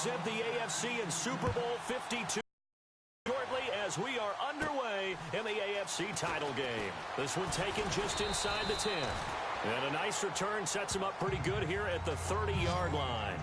represent the AFC in Super Bowl 52. Shortly as we are underway in the AFC title game. This one taken just inside the 10. And a nice return sets him up pretty good here at the 30-yard line.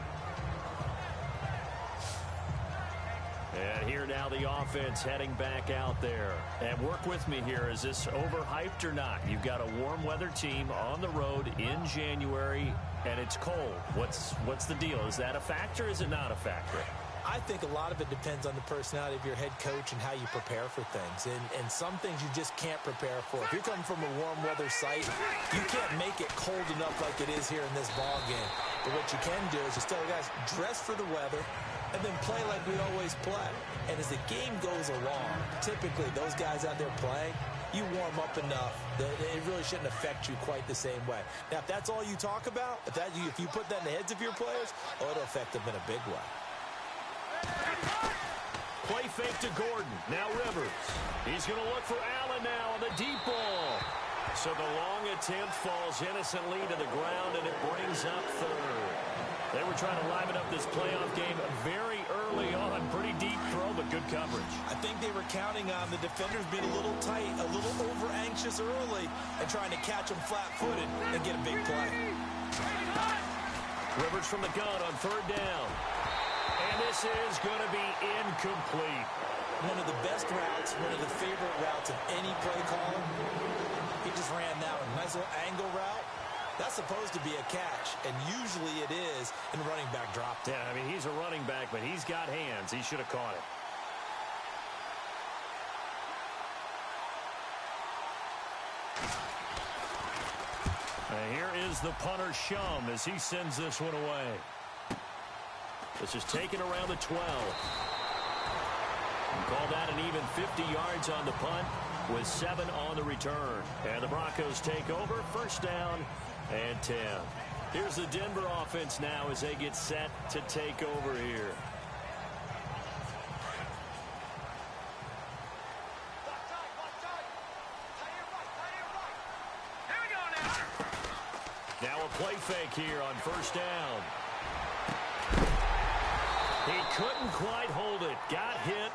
And here now the offense heading back out there. And work with me here. Is this overhyped or not? You've got a warm weather team on the road in January, and it's cold. What's the deal? Is that a factor or is it not a factor? I think a lot of it depends on the personality of your head coach and how you prepare for things. And some things you just can't prepare for. If you're coming from a warm weather site, you can't make it cold enough like it is here in this ball game. But what you can do is just tell the guys, dress for the weather, and then play like we always play. And as the game goes along, typically those guys out there playing, you warm up enough that it really shouldn't affect you quite the same way. Now, if that's all you talk about, if you put that in the heads of your players, it'll affect them in a big way. Play fake to Gordon. Now Rivers. He's going to look for Allen now on the deep ball. So the long attempt falls innocently to the ground, and it brings up third. They were trying to liven up this playoff game very early on. Pretty deep throw, but good coverage. I think they were counting on the defenders being a little tight, a little over-anxious early, and trying to catch them flat-footed and get a big play. Rivers from the gun on third down. And this is going to be incomplete. One of the best routes, one of the favorite routes of any play caller. He just ran that one. Nice little angle route. That's supposed to be a catch, and usually it is in running back drop. Yeah, I mean, he's a running back, but he's got hands. He should have caught it. And here is the punter, Shum, as he sends this one away. This is taken around the 12. And call that an even 50 yards on the punt with 7 on the return. And the Broncos take over, first down and 10. Here's the Denver offense now as they get set to take over here. Now a play fake here on first down. He couldn't quite hold it. Got hit.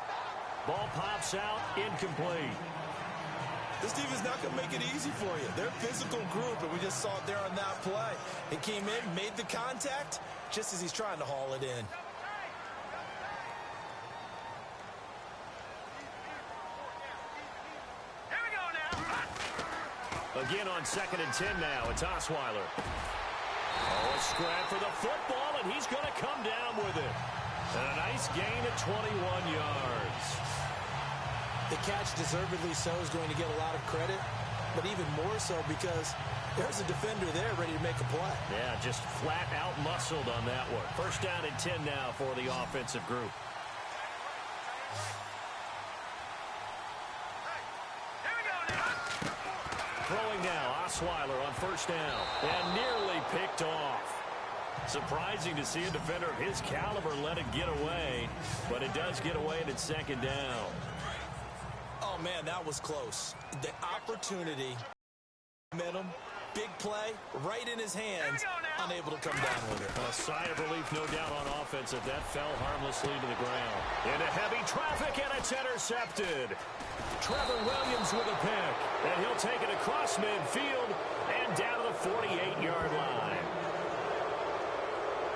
Ball pops out. Incomplete. This team is not going to make it easy for you. They're a physical group, and we just saw it there on that play. He came in, made the contact, just as he's trying to haul it in. Here we go now. Again on 2nd and 10 now. It's Osweiler. Oh, a scrap for the football, and he's going to come down with it. And a nice gain at 21 yards. The catch, deservedly so, is going to get a lot of credit, but even more so because there's a defender there ready to make a play. Yeah, just flat out muscled on that one. First down and 10 now for the offensive group. Throwing now, Osweiler on first down, and nearly picked off. Surprising to see a defender of his caliber let it get away, but it does get away and it's second down. Oh, man, that was close. The opportunity, momentum, big play, right in his hands, unable to come down with it. A sigh of relief, no doubt, on offense that fell harmlessly to the ground. Into heavy traffic, and it's intercepted. Trevor Williams with a pick, and he'll take it across midfield and down to the 48-yard line.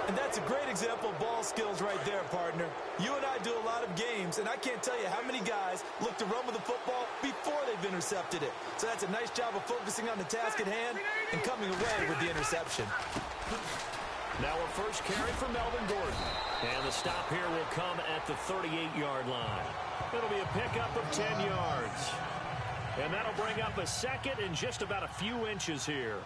And that's a great example of ball skills right there, partner. You and I do a lot of games, and I can't tell you how many guys look to run with the football before they've intercepted it. So that's a nice job of focusing on the task at hand and coming away with the interception. Now a first carry for Melvin Gordon. And the stop here will come at the 38-yard line. It'll be a pickup of 10 yards. And that'll bring up a second and just about a few inches here.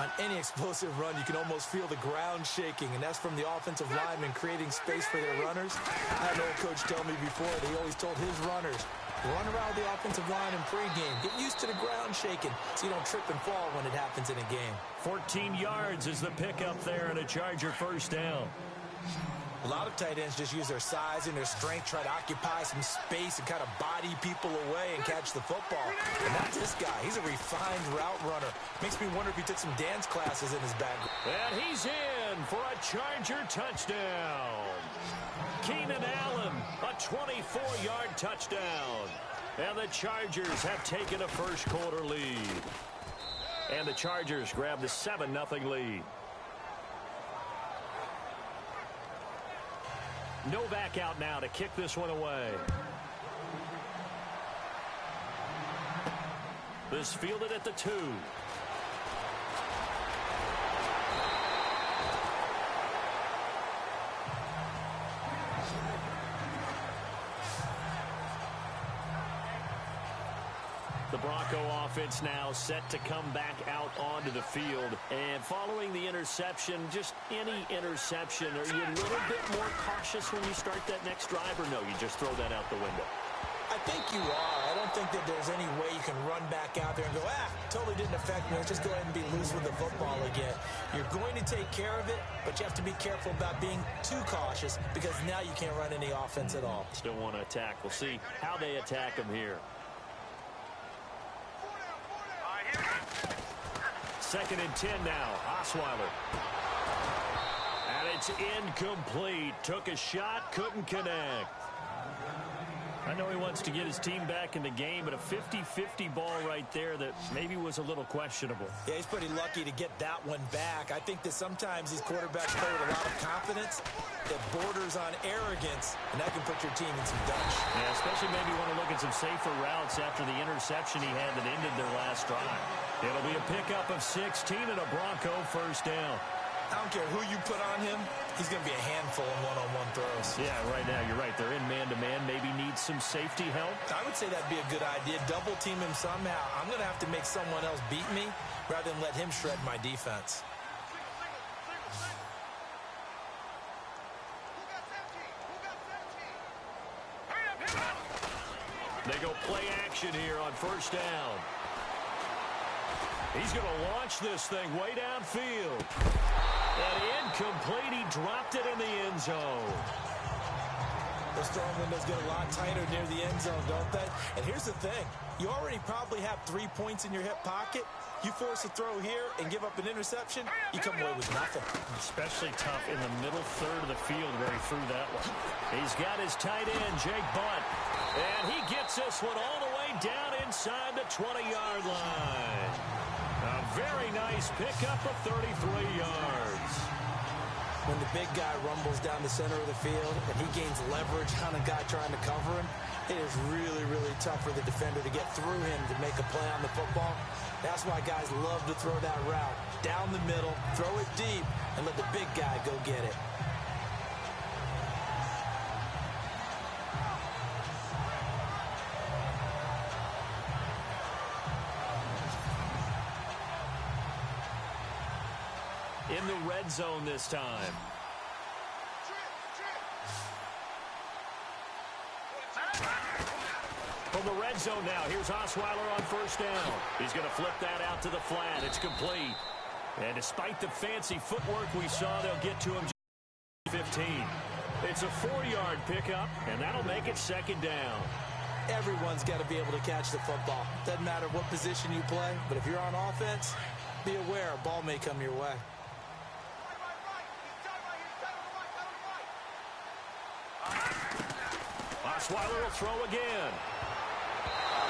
On any explosive run, you can almost feel the ground shaking, and that's from the offensive linemen creating space for their runners. I had an old coach tell me before that he always told his runners, run around the offensive line in pregame. Get used to the ground shaking so you don't trip and fall when it happens in a game. 14 yards is the pickup there and a Charger first down. A lot of tight ends just use their size and their strength, try to occupy some space and kind of body people away and catch the football. And not this guy. He's a refined route runner. Makes me wonder if he took some dance classes in his background. And he's in for a Charger touchdown. Keenan Allen, a 24-yard touchdown. And the Chargers have taken a first-quarter lead. And the Chargers grab the 7-0 lead. Novak out now to kick this one away. This fielded at the 2. The Bronco offense now set to come back out onto the field. And following the interception, just any interception, are you a little bit more cautious when you start that next drive, or no, you just throw that out the window? I think you are. I don't think that there's any way you can run back out there and go, totally didn't affect me. Let's just go ahead and be loose with the football again. You're going to take care of it, but you have to be careful about being too cautious because now you can't run any offense at all. Still want to attack. We'll see how they attack them here. 2nd and 10 now. Osweiler. And it's incomplete. Took a shot, couldn't connect. I know he wants to get his team back in the game, but a 50-50 ball right there that maybe was a little questionable. Yeah, he's pretty lucky to get that one back. I think that sometimes these quarterbacks play with a lot of confidence that borders on arrogance, and that can put your team in some dutch. Yeah, especially maybe want to look at some safer routes after the interception he had that ended their last drive. It'll be a pickup of 16 and a Bronco first down. I don't care who you put on him, he's going to be a handful in one-on-one throws. Yeah, right now, you're right. They're in man-to-man. Maybe needs some safety help. I would say that'd be a good idea. Double team him somehow. I'm going to have to make someone else beat me rather than let him shred my defense. They go play action here on first down. He's going to launch this thing way downfield. And incomplete. He dropped it in the end zone. Those throwing windows get a lot tighter near the end zone, don't they? And here's the thing. You already probably have 3 points in your hip pocket. You force a throw here and give up an interception, you come away with nothing. Especially tough in the middle third of the field where he threw that one. He's got his tight end, Jake Butt. And he gets this one all the way down inside the 20-yard line. A very nice pickup of 33 yards. When the big guy rumbles down the center of the field and he gains leverage on a guy trying to cover him, it is really, really tough for the defender to get through him to make a play on the football. That's why guys love to throw that route. Down the middle, throw it deep, and let the big guy go get it. In the red zone this time. From the red zone now, here's Osweiler on first down. He's going to flip that out to the flat. It's complete. And despite the fancy footwork we saw, they'll get to him 15. It's a 4-yard pickup, and that'll make it second down. Everyone's got to be able to catch the football. Doesn't matter what position you play, but if you're on offense, be aware a ball may come your way. Osweiler will throw again.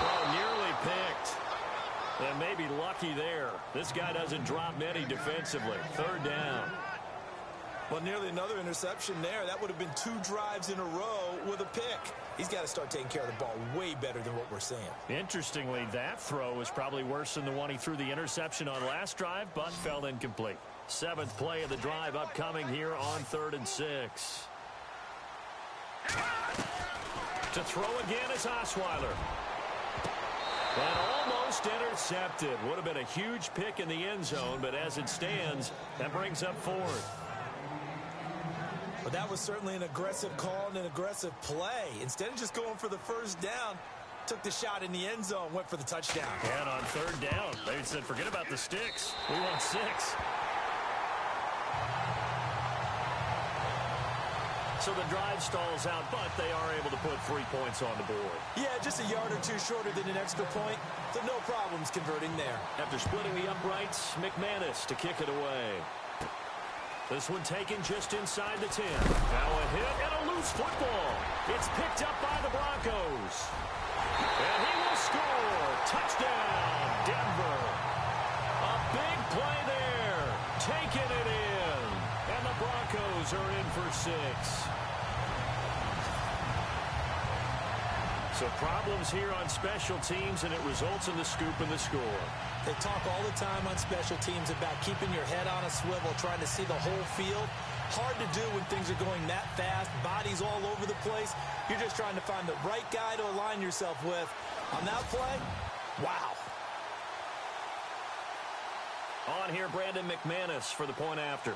Oh, nearly picked. And maybe lucky there. This guy doesn't drop many defensively. Third down. Well, nearly another interception there. That would have been 2 drives in a row with a pick. He's got to start taking care of the ball way better than what we're seeing. Interestingly, that throw was probably worse than the one he threw the interception on last drive, but fell incomplete. 7th play of the drive upcoming here on 3rd and 6. To throw again is Osweiler. And almost intercepted. Would have been a huge pick in the end zone, but as it stands, that brings up 4th. But that was certainly an aggressive call and an aggressive play. Instead of just going for the first down, took the shot in the end zone, went for the touchdown. And on 3rd down, they said, forget about the sticks. We want 6. So the drive stalls out, but they are able to put 3 points on the board. Yeah, just a yard or 2 shorter than an extra point, so no problems converting there. After splitting the uprights, McManus to kick it away. This one taken just inside the 10. Now a hit and a loose football. Those are in for 6. So problems here on special teams, and it results in the scoop and the score. They talk all the time on special teams about keeping your head on a swivel, trying to see the whole field. Hard to do when things are going that fast, bodies all over the place. You're just trying to find the right guy to align yourself with. On that play, wow. On here, Brandon McManus for the point after.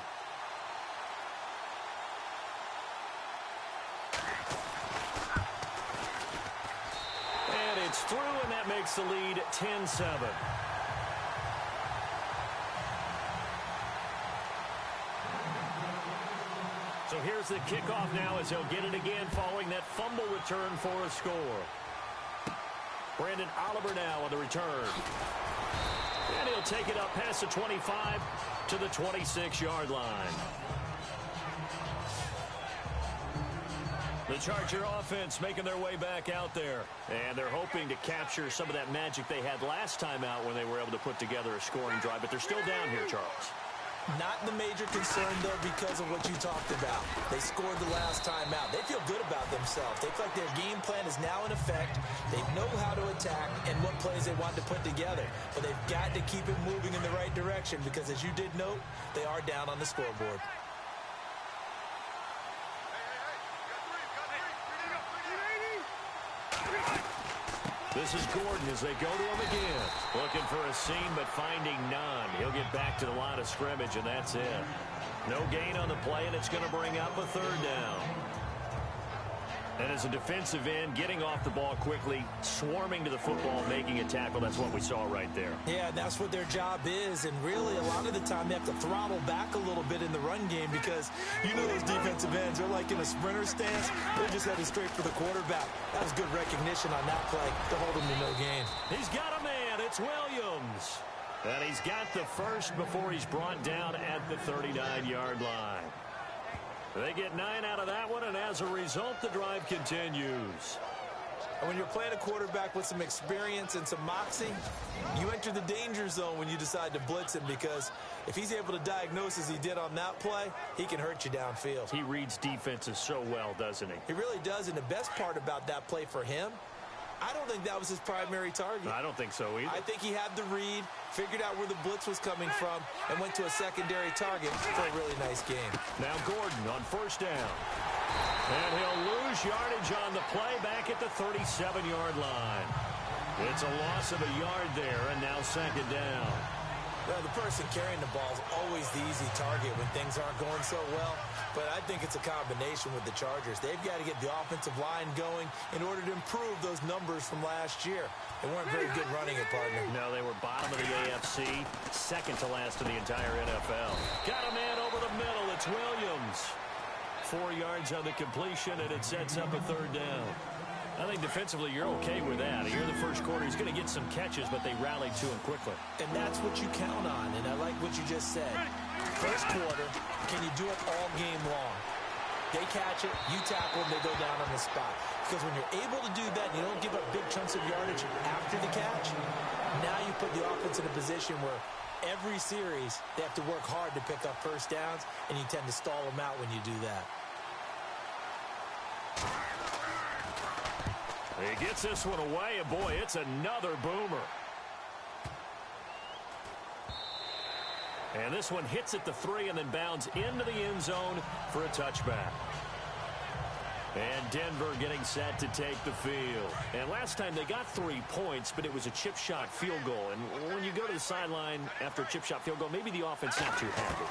And it's through, and that makes the lead 10-7. So here's the kickoff now as he'll get it again following that fumble return for a score. Brandon Oliver now on the return. And he'll take it up past the 25 to the 26-yard line. The Charger offense making their way back out there. And they're hoping to capture some of that magic they had last time out when they were able to put together a scoring drive. But they're still down here, Charles. Not the major concern, though, because of what you talked about. They scored the last time out. They feel good about themselves. They feel like their game plan is now in effect. They know how to attack and what plays they want to put together. But they've got to keep it moving in the right direction because, as you did note, they are down on the scoreboard. This is Gordon as they go to him again. Looking for a seam, but finding none. He'll get back to the line of scrimmage, and that's it. No gain on the play, and it's going to bring up a third down. And as a defensive end, getting off the ball quickly, swarming to the football, making a tackle, that's what we saw right there. Yeah, that's what their job is. And really, a lot of the time, they have to throttle back a little bit in the run game because you know those defensive ends, they're like in a sprinter stance. They're just headed straight for the quarterback. That was good recognition on that play to hold him to no gain. He's got a man. It's Williams. And he's got the first before he's brought down at the 39-yard line. They get 9 out of that one, and as a result, the drive continues. And when you're playing a quarterback with some experience and some moxie, you enter the danger zone when you decide to blitz him because if he's able to diagnose as he did on that play, he can hurt you downfield. He reads defenses so well, doesn't he? He really does, and the best part about that play for him, I don't think that was his primary target. I don't think so either. I think he had the read, figured out where the blitz was coming from, and went to a secondary target for a really nice game. Now Gordon on first down. And he'll lose yardage on the play back at the 37-yard line. It's a loss of a yard there, and now second down. Well, the person carrying the ball is always the easy target when things aren't going so well. But I think it's a combination with the Chargers. They've got to get the offensive line going in order to improve those numbers from last year. They weren't very good running it, partner. No, they were bottom of the AFC, second to last in the entire NFL. Got a man over the middle. It's Williams. 4 yards on the completion, and it sets up a third down. I think defensively you're okay with that. Here in the first quarter, he's going to get some catches, but they rallied to him quickly. And that's what you count on, and I like what you just said. First quarter, can you do it all game long? They catch it, you tackle them, they go down on the spot. Because when you're able to do that, and you don't give up big chunks of yardage after the catch, now you put the offense in a position where every series they have to work hard to pick up first downs, and you tend to stall them out when you do that. He gets this one away, and boy, it's another boomer. And this one hits at the 3 and then bounds into the end zone for a touchback. And Denver getting set to take the field. And last time they got 3 points, but it was a chip shot field goal. And when you go to the sideline after a chip shot field goal, maybe the offense not too happy.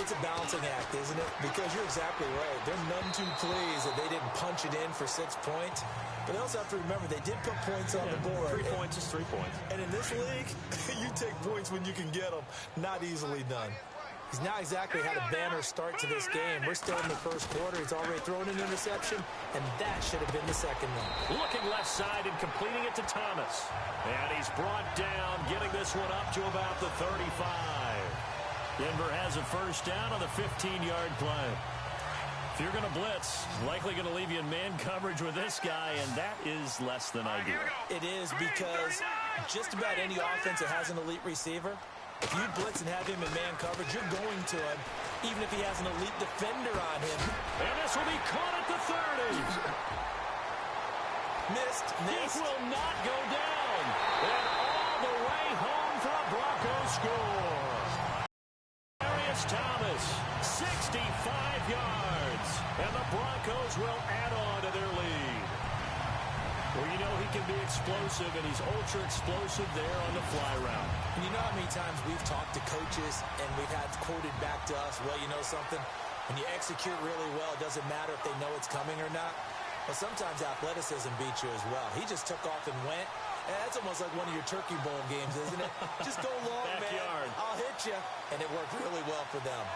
It's a balancing act, isn't it? Because you're exactly right. They're none too pleased that they didn't punch it in for 6 points. But they also have to remember they did put points on the board. 3 points is 3 points. And in this league, you take points when you can get them. Not easily done. He's now exactly had a banner start to this game. We're still in the first quarter. He's already thrown an interception, and that should have been the second one. Looking left side and completing it to Thomas. And he's brought down, getting this one up to about the 35. Denver has a first down on the 15-yard play. If you're going to blitz, likely going to leave you in man coverage with this guy, and that is less than ideal. It is because just about any offense that has an elite receiver, If you blitz and have him in man coverage, you're going to him, even if he has an elite defender on him. And this will be caught at the 30. Missed. This will not go down. And all the way home for a Broncos score. Marius Thomas, 65 yards. And the Broncos will add on to their lead. Well, you know he can be explosive, and he's ultra-explosive there on the fly route. And you know how many times we've talked to coaches and we've had quoted back to us, well, you know something? When you execute really well, it doesn't matter if they know it's coming or not. But sometimes athleticism beats you as well. He just took off and went. And that's almost like one of your Turkey Bowl games, isn't it? Just go long, Backyard. man. I'll hit you. And it worked really well for them.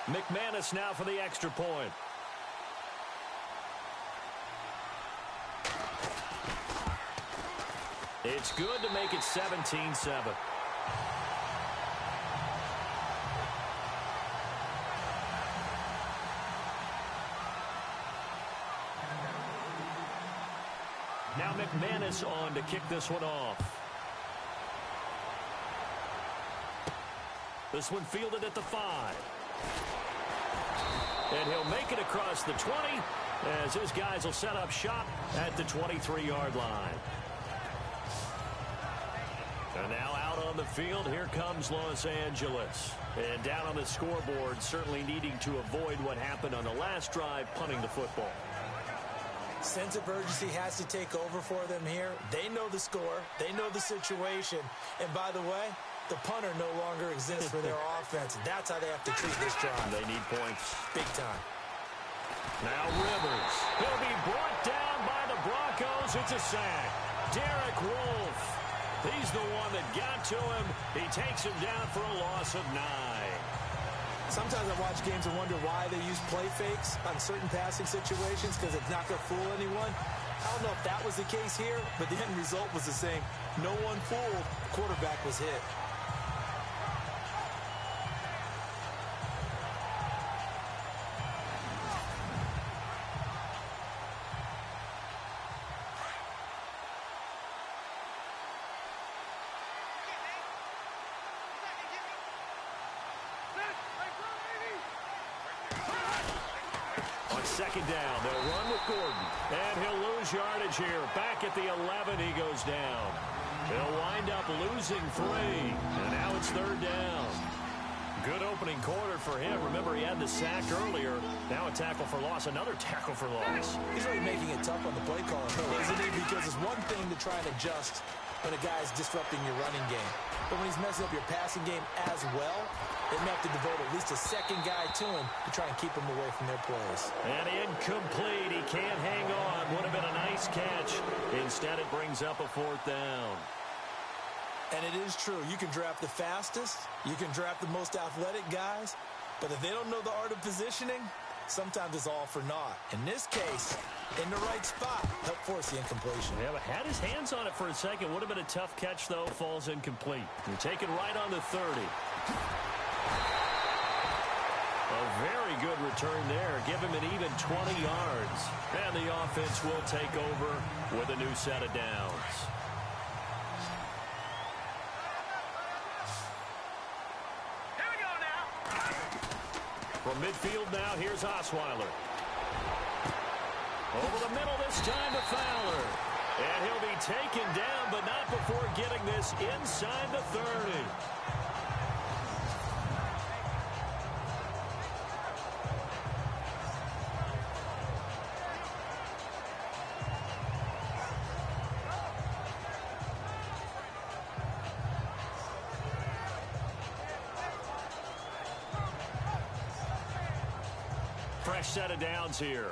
McManus now for the extra point. It's good to make it 17-7. Now McManus on to kick this one off. This one fielded at the 5. And he'll make it across the 20 as his guys will set up shop at the 23-yard line. And now out on the field, here comes Los Angeles. And down on the scoreboard, certainly needing to avoid what happened on the last drive, punting the football. Sense of urgency has to take over for them here. They know the score. They know the situation. And by the way, the punter no longer exists for their offense. That's how they have to treat this drive. They need points. Big time. Now Rivers. He'll be brought down by the Broncos. It's a sack. Derek Wolfe. He's the one that got to him. He takes him down for a loss of 9. Sometimes I watch games and wonder why they use play fakes on certain passing situations because it's not going to fool anyone. I don't know if that was the case here, but the end result was the same. No one fooled. The quarterback was hit. Second down, they'll run with Gordon. And he'll lose yardage here. Back at the 11, he goes down. He'll wind up losing 3. And now it's third down. Good opening quarter for him. Remember, he had the sack earlier. Now a tackle for loss, another tackle for loss. He's really making it tough on the play caller, isn't he? Because it's one thing to try and adjust when a guy's disrupting your running game. But when he's messing up your passing game as well, they may have to devote at least a second guy to him to try and keep him away from their plays. And incomplete. He can't hang on. Would have been a nice catch. Instead, it brings up a 4th down. And it is true. You can draft the fastest. You can draft the most athletic guys. But if they don't know the art of positioning, sometimes it's all for naught. In this case, in the right spot, help force the incompletion. Yeah, but had his hands on it for a second. Would have been a tough catch, though. Falls incomplete. And taken right on the 30. A very good return there. Give him an even 20 yards. And the offense will take over with a new set of downs. Here we go now. From midfield now, here's Osweiler. Over the middle this time to Fowler. And he'll be taken down, but not before getting this inside the 30. Fresh set of downs here.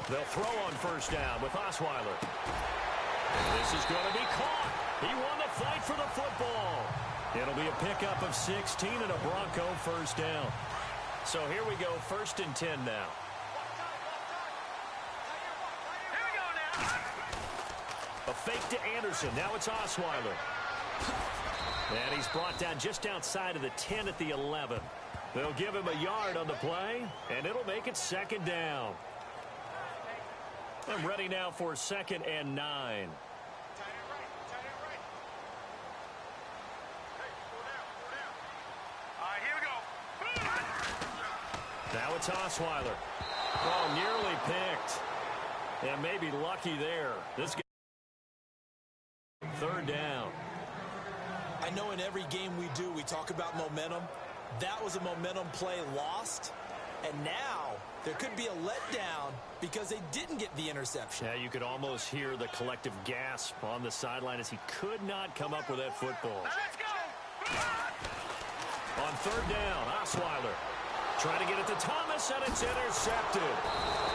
They'll throw on first down with Osweiler. This is going to be caught. He won the fight for the football. It'll be a pickup of 16 and a Bronco first down. So here we go, 1st and 10 now. Here we go now. A fake to Anderson. Now it's Osweiler. And he's brought down just outside of the 10 at the 11. They'll give him a yard on the play, and it'll make it 2nd down. I'm ready now for 2nd and 9. Now it's Osweiler. Oh, nearly picked. And maybe lucky there. This guy, 3rd down. I know in every game we do, we talk about momentum. That was a momentum play lost. And now there could be a letdown because they didn't get the interception. Yeah, you could almost hear the collective gasp on the sideline as he could not come up with that football. Let's go. On 3rd down, Osweiler trying to get it to Thomas, and it's intercepted.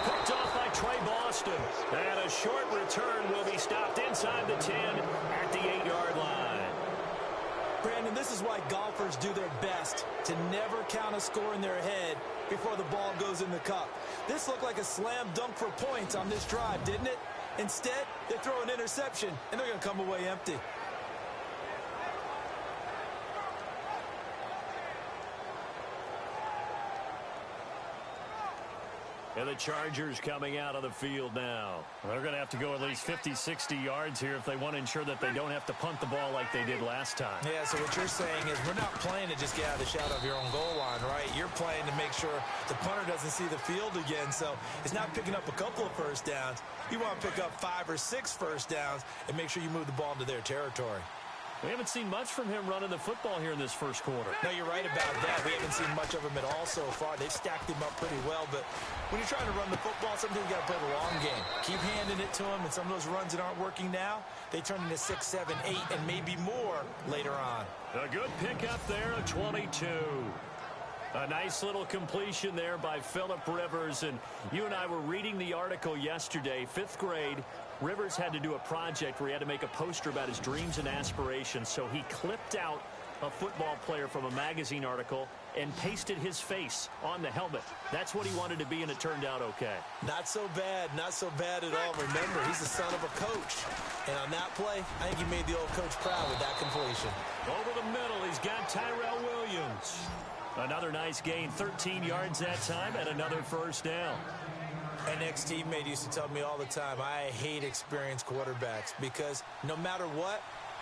Picked off by Trey Boston. And a short return will be stopped inside the 10 at the 8-yard line. Brandon, this is why golfers do their best to never count a score in their head before the ball goes in the cup. This looked like a slam dunk for points on this drive, didn't it? Instead, they throw an interception, and they're going to come away empty. And the Chargers coming out on the field now. They're going to have to go at least 50, 60 yards here if they want to ensure that they don't have to punt the ball like they did last time. Yeah, so what you're saying is we're not playing to just get out of the shadow of your own goal line, right? You're playing to make sure the punter doesn't see the field again. So it's not picking up a couple of first downs. You want to pick up 5 or 6 first downs and make sure you move the ball into their territory. We haven't seen much from him running the football here in this first quarter. No, you're right about that. We haven't seen much of him at all so far. They've stacked him up pretty well, but when you're trying to run the football, sometimes you got to play the long game. Keep handing it to him, and some of those runs that aren't working now, they turn into 6, 7, 8, and maybe more later on. A good pickup there of 22. A nice little completion there by Phillip Rivers. And you and I were reading the article yesterday, 5th grade. Rivers had to do a project where he had to make a poster about his dreams and aspirations. So he clipped out a football player from a magazine article and pasted his face on the helmet. That's what he wanted to be, and it turned out okay. Not so bad at all. Remember, he's the son of a coach. And on that play, I think he made the old coach proud with that completion. Over the middle, he's got Tyrell Williams. Another nice gain, 13 yards that time, and another first down. An ex-teammate used to tell me all the time, I hate experienced quarterbacks because no matter what,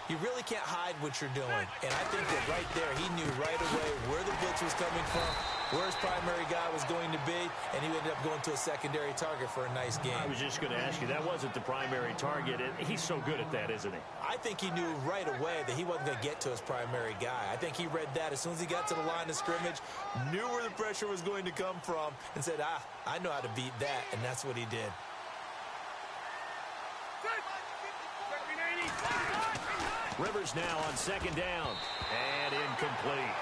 you really can't hide what you're doing. And I think that right there, he knew right away where the blitz was coming from, where his primary guy was going to be, and he ended up going to a secondary target for a nice game. I was just going to ask you, that wasn't the primary target. He's so good at that, isn't he? I think he knew right away that he wasn't going to get to his primary guy. I think he read that as soon as he got to the line of scrimmage, knew where the pressure was going to come from, and said, I know how to beat that, and that's what he did. Rivers now on 2nd down, and incomplete.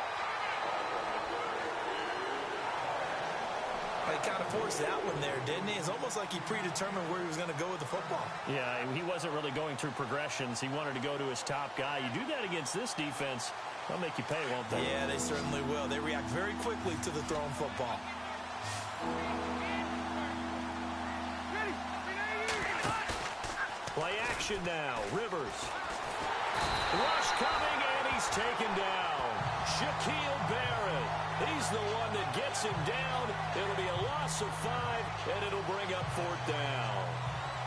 He kind of forced that one there, didn't he? It's almost like he predetermined where he was going to go with the football. Yeah, he wasn't really going through progressions. He wanted to go to his top guy. You do that against this defense, they'll make you pay, won't they? Yeah, they certainly will. They react very quickly to the thrown football. Play action now. Rivers. Rush coming, and he's taken down. Shaquille Barrett. He's the one that gets him down. It'll be a loss of 5, and it'll bring up 4th down.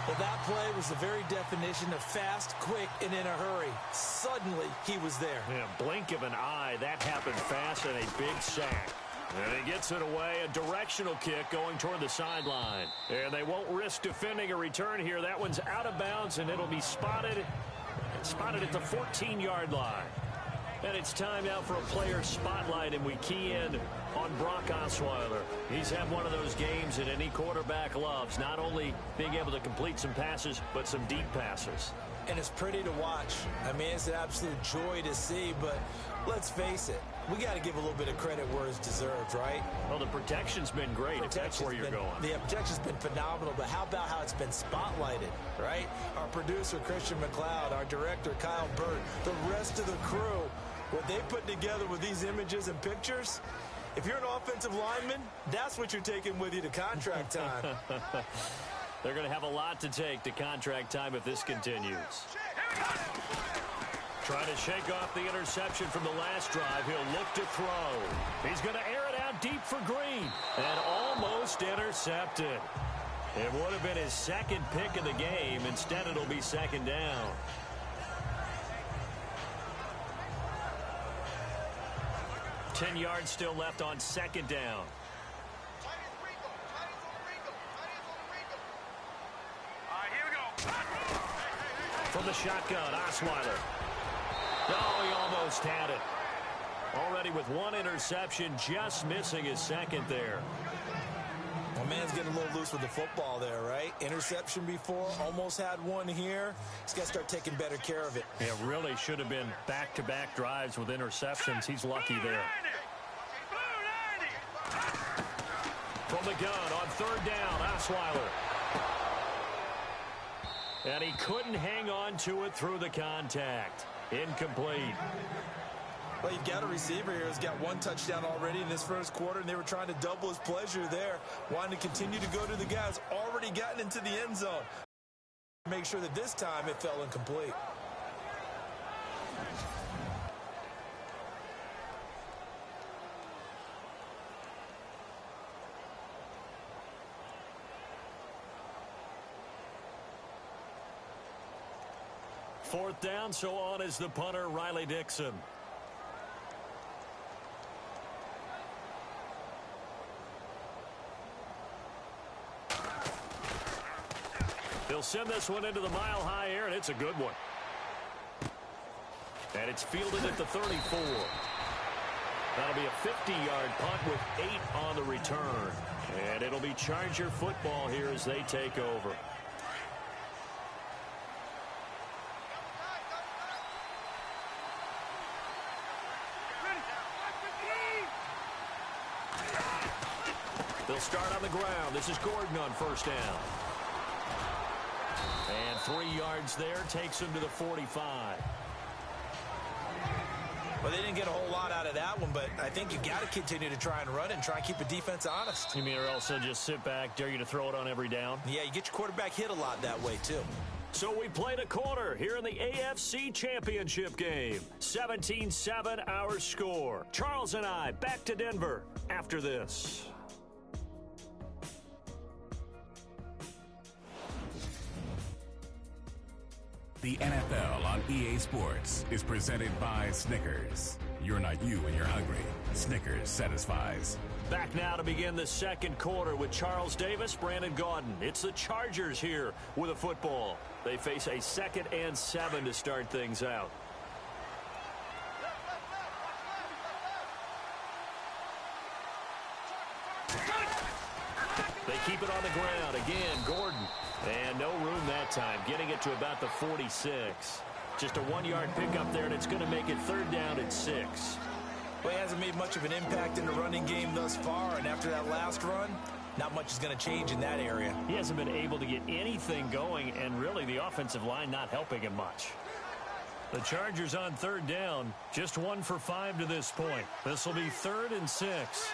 Well, that play was the very definition of fast, quick, and in a hurry. Suddenly, he was there. Yeah, blink of an eye. That happened fast, and a big sack. And he gets it away, a directional kick going toward the sideline. And they won't risk defending a return here. That one's out of bounds, and it'll be spotted at the 14-yard line. And it's time now for a player spotlight, and we key in on Brock Osweiler. He's had one of those games that any quarterback loves, not only being able to complete some passes, but some deep passes. And it's pretty to watch. I mean, it's an absolute joy to see, but let's face it, we got to give a little bit of credit where it's deserved, right? Well, the protection's been great, if that's where you're going. The protection's been phenomenal, but how about how it's been spotlighted, right? Our producer, Christian McLeod, our director, Kyle Burt, the rest of the crew, what they put together with these images and pictures, If you're an offensive lineman, that's what you're taking with you to contract time. They're going to have a lot to take to contract time if this continues. Trying to shake off the interception from the last drive. He'll look to throw. He's going to air it out deep for Green. And almost intercepted. It would have been his second pick of the game. Instead, it'll be second down. Ten yards still left on second down. From the shotgun, Osweiler. Oh, he almost had it. Already with one interception, just missing his second there. My man's getting a little loose with the football there, right? Interception before, almost had one here. He's got to start taking better care of it. It really should have been back-to-back drives with interceptions. He's lucky there. From the gun on third down, Osweiler. And he couldn't hang on to it through the contact. Incomplete. Well, you've got a receiver here who's got one touchdown already in this first quarter, and they were trying to double his pleasure there, wanting to continue to go to the guys already gotten into the end zone. Make sure that this time it fell incomplete. Fourth down, so on is the punter, Riley Dixon. They'll send this one into the mile-high air, and it's a good one. And it's fielded at the 34. That'll be a 50-yard punt with 8 on the return. And it'll be Charger football here as they take over. They'll start on the ground. This is Gordon on first down. And 3 yards there takes him to the 45. Well, they didn't get a whole lot out of that one, but I think you've got to continue to try and run it and try and keep the defense honest. You mean or also just sit back, dare you to throw it on every down? Yeah, you get your quarterback hit a lot that way, too. So we played a quarter here in the AFC Championship game. 17-7 our score. Charles and I back to Denver after this. The NFL on EA Sports is presented by Snickers. You're not you when you're hungry. Snickers satisfies. Back now to begin the second quarter with Charles Davis, Brandon Gaudin. It's the Chargers here with a football. They face a 2nd and 7 to start things out. They keep it on the ground. Again, Gordon. And no room that time, getting it to about the 46. Just a 1-yard pickup there, and it's going to make it third down at 6. Well, he hasn't made much of an impact in the running game thus far, and after that last run, not much is going to change in that area. He hasn't been able to get anything going, and really the offensive line not helping him much. The Chargers on third down, just 1 for 5 to this point. This will be 3rd and 6.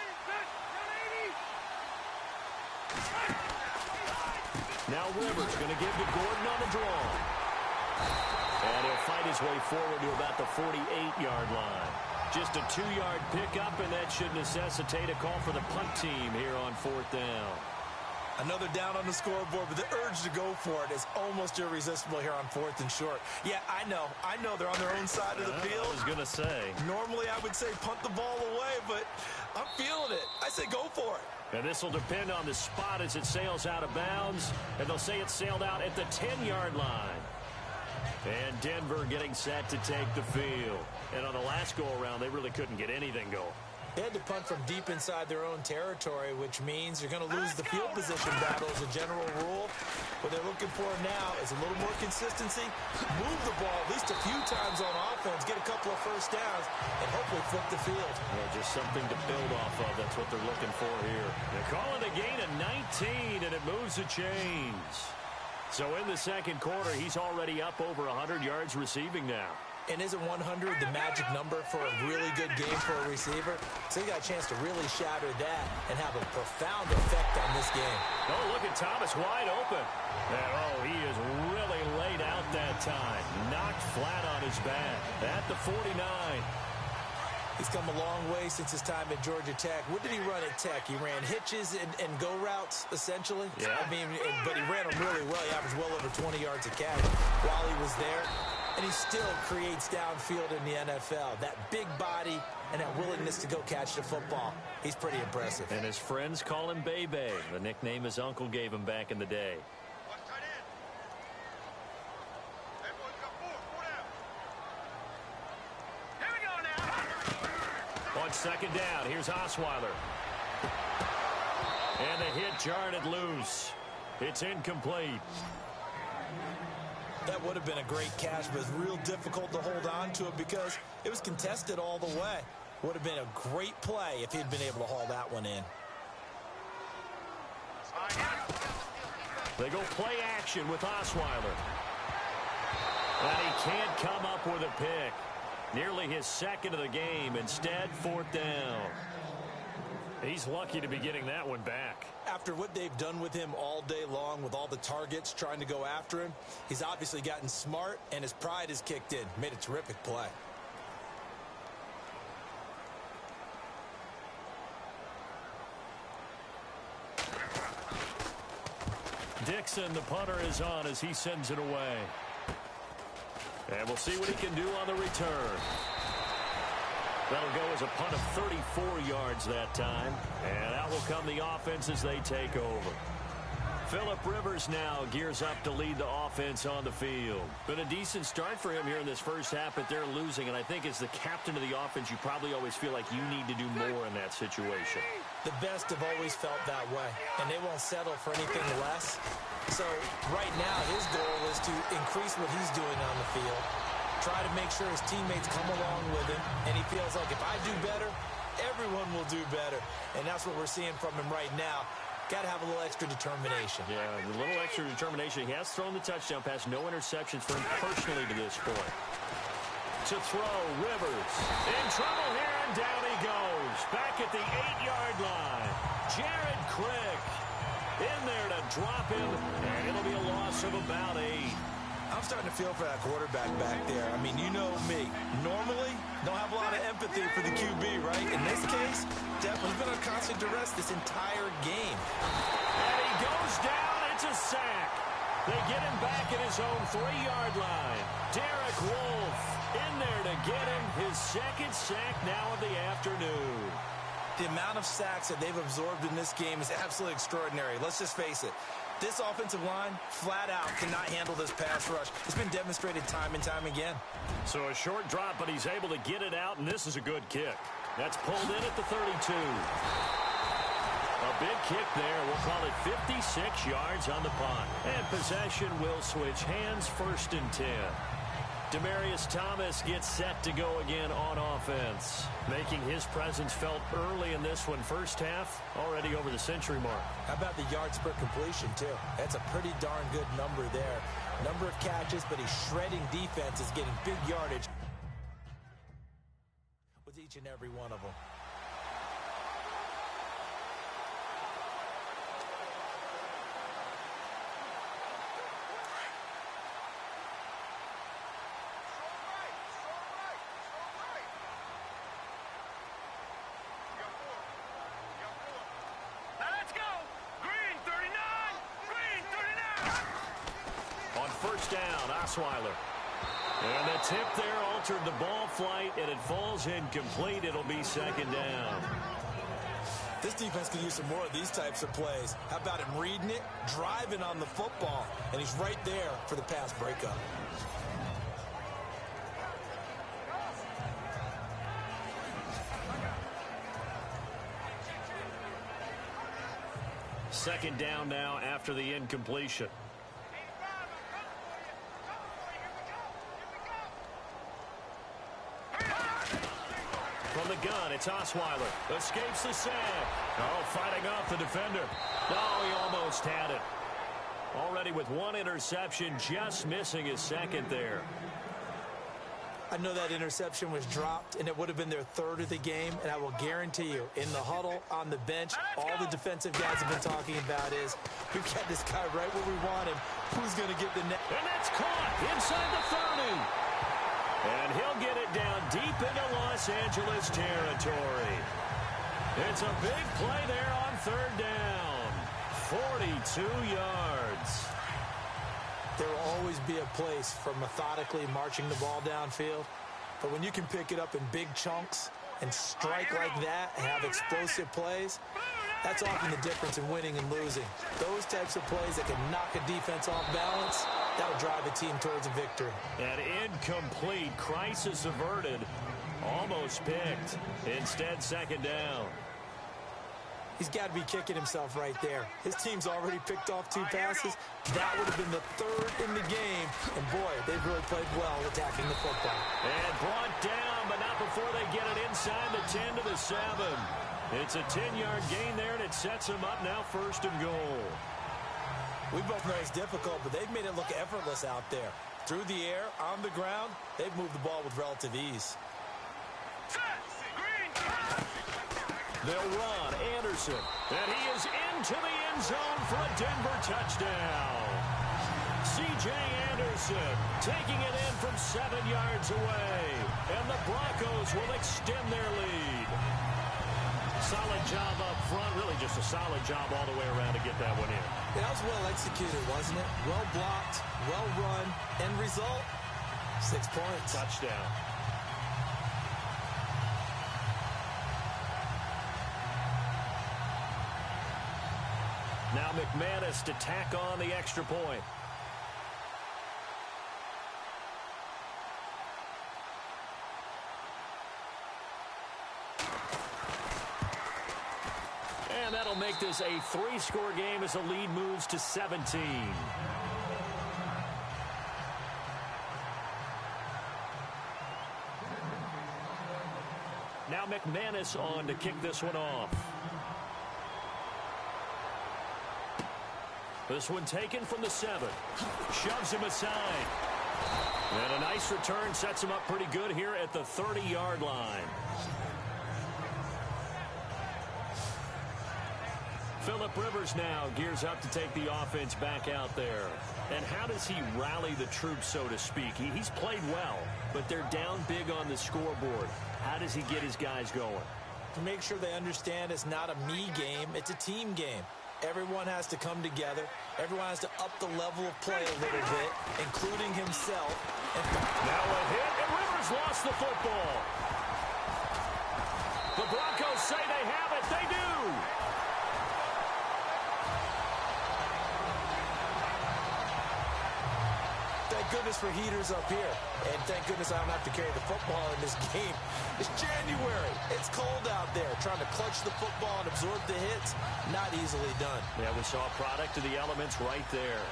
Now Rivers going to give to Gordon on the draw. And he'll fight his way forward to about the 48-yard line. Just a 2-yard pickup, and that should necessitate a call for the punt team here on 4th down. Another down on the scoreboard, but the urge to go for it is almost irresistible here on 4th and short. Yeah, I know they're on their own side of the field. I was going to say. Normally I would say punt the ball away, but I'm feeling it. I say go for it. And this will depend on the spot as it sails out of bounds. And they'll say it sailed out at the 10-yard line. And Denver getting set to take the field. And on the last go-around, they really couldn't get anything going. They had to punt from deep inside their own territory, which means you're going to lose the field position battle as a general rule. What they're looking for now is a little more consistency, move the ball at least a few times on offense, get a couple of first downs, and hopefully flip the field. Yeah, just something to build off of. That's what they're looking for here. They're calling a gain of 19, and it moves the chains. So in the second quarter, he's already up over 100 yards receiving now. And isn't 100 the magic number for a really good game for a receiver? So he got a chance to really shatter that and have a profound effect on this game. Oh, look at Thomas wide open. And, oh, he is really laid out that time. Knocked flat on his back at the 49. He's come a long way since his time at Georgia Tech. What did he run at Tech? He ran hitches and go routes, essentially. Yeah. I mean, but he ran them really well. He averaged well over 20 yards a catch while he was there. And he still creates downfield in the NFL. That big body and that willingness to go catch the football. He's pretty impressive. And his friends call him Bebe, the nickname his uncle gave him back in the day. On second down, here's Osweiler. And the hit jarred it loose. It's incomplete. That would have been a great catch, but it's real difficult to hold on to it because it was contested all the way. Would have been a great play if he'd been able to haul that one in. They go play action with Osweiler. And he can't come up with a pick. Nearly his second of the game. Instead, fourth down. He's lucky to be getting that one back. After what they've done with him all day long with all the targets trying to go after him, he's obviously gotten smart and his pride has kicked in. Made a terrific play. Dixon, the punter, is on as he sends it away. And we'll see what he can do on the return. That'll go as a punt of 34 yards that time. And out will come the offense as they take over. Phillip Rivers now gears up to lead the offense on the field. Been a decent start for him here in this first half, but they're losing. And I think as the captain of the offense, you probably always feel like you need to do more in that situation. The best have always felt that way, and they won't settle for anything less. So right now his goal is to increase what he's doing on the field, try to make sure his teammates come along with him, and he feels like if I do better, everyone will do better. And that's what we're seeing from him right now. Got to have a little extra determination. Yeah, a little extra determination. He has thrown the touchdown pass. No interceptions for him personally to this point. To throw, Rivers. In trouble here, and down he goes. Back at the 8-yard line. Jared Crick in there to drop him, and it'll be a loss of about 8. I'm starting to feel for that quarterback back there. I mean, you know me. Normally, don't have a lot of empathy for the QB, right? In this case, definitely been on constant duress this entire game. And he goes down. It's a sack. They get him back at his own 3-yard line. Derek Wolfe in there to get him his second sack now of the afternoon. The amount of sacks that they've absorbed in this game is absolutely extraordinary. Let's just face it. This offensive line, flat out, cannot handle this pass rush. It's been demonstrated time and time again. So a short drop, but he's able to get it out, and this is a good kick. That's pulled in at the 32. A big kick there. We'll call it 56 yards on the punt. And possession will switch hands, 1st and 10. Demaryius Thomas gets set to go again on offense, making his presence felt early in this one. First half, already over the century mark. How about the yards per completion, too? That's a pretty darn good number there. Number of catches, but he's shredding defenses, getting big yardage with each and every one of them. Osweiler. And the tip there altered the ball flight, and it falls incomplete. It'll be 2nd down. This defense can use some more of these types of plays. How about him reading it, driving on the football, and he's right there for the pass breakup. Second down now after the incompletion. From the gun, it's Osweiler. Escapes the sack. Oh, fighting off the defender. Oh, he almost had it. Already with 1 interception, just missing his 2nd there. I know that interception was dropped, and it would have been their third of the game, and I will guarantee you, in the huddle, on the bench, all the defensive guys have been talking about is, we've got this guy right where we want him. Who's going to get the net? And that's caught inside the 30. And he'll get it down deep into Los Angeles territory. It's a big play there on third down. 42 yards. There will always be a place for methodically marching the ball downfield. But when you can pick it up in big chunks and strike like that and have explosive plays, that's often the difference in winning and losing. Those types of plays that can knock a defense off balance, that'll drive a team towards a victory. An incomplete, crisis averted, almost picked. Instead, second down. He's got to be kicking himself right there. His team's already picked off 2 passes. That would have been the third in the game. And, boy, they've really played well attacking the football. And brought down, but not before they get it inside the 10 to the 7. It's a 10-yard gain there, and it sets them up now first and goal. We both know it's difficult, but they've made it look effortless out there. Through the air, on the ground, they've moved the ball with relative ease. They'll run Anderson, and he is into the end zone for a Denver touchdown. C.J. Anderson taking it in from 7 yards away, and the Broncos will extend their lead. Solid job up front, really just a solid job all the way around to get that one in. That was well executed, wasn't it? Well blocked, well run, end result, 6 points. Touchdown. Now McManus to tack on the extra point. And that'll make this a 3-score game as the lead moves to 17. Now McManus on to kick this one off. This one taken from the 7. Shoves him aside. And a nice return sets him up pretty good here at the 30-yard line. Phillip Rivers now gears up to take the offense back out there. And how does he rally the troops, so to speak? He's played well, but they're down big on the scoreboard. How does he get his guys going? To make sure they understand it's not a me game, it's a team game. Everyone has to come together. Everyone has to up the level of play a little bit, including himself. Now a hit, and Rivers lost the football. The Broncos say they have it. They do. Thank goodness for heaters up here. And thank goodness I don't have to carry the football in this game. It's January. It's cold out there. Trying to clutch the football and absorb the hits, not easily done. Yeah, we saw a product of the elements right there.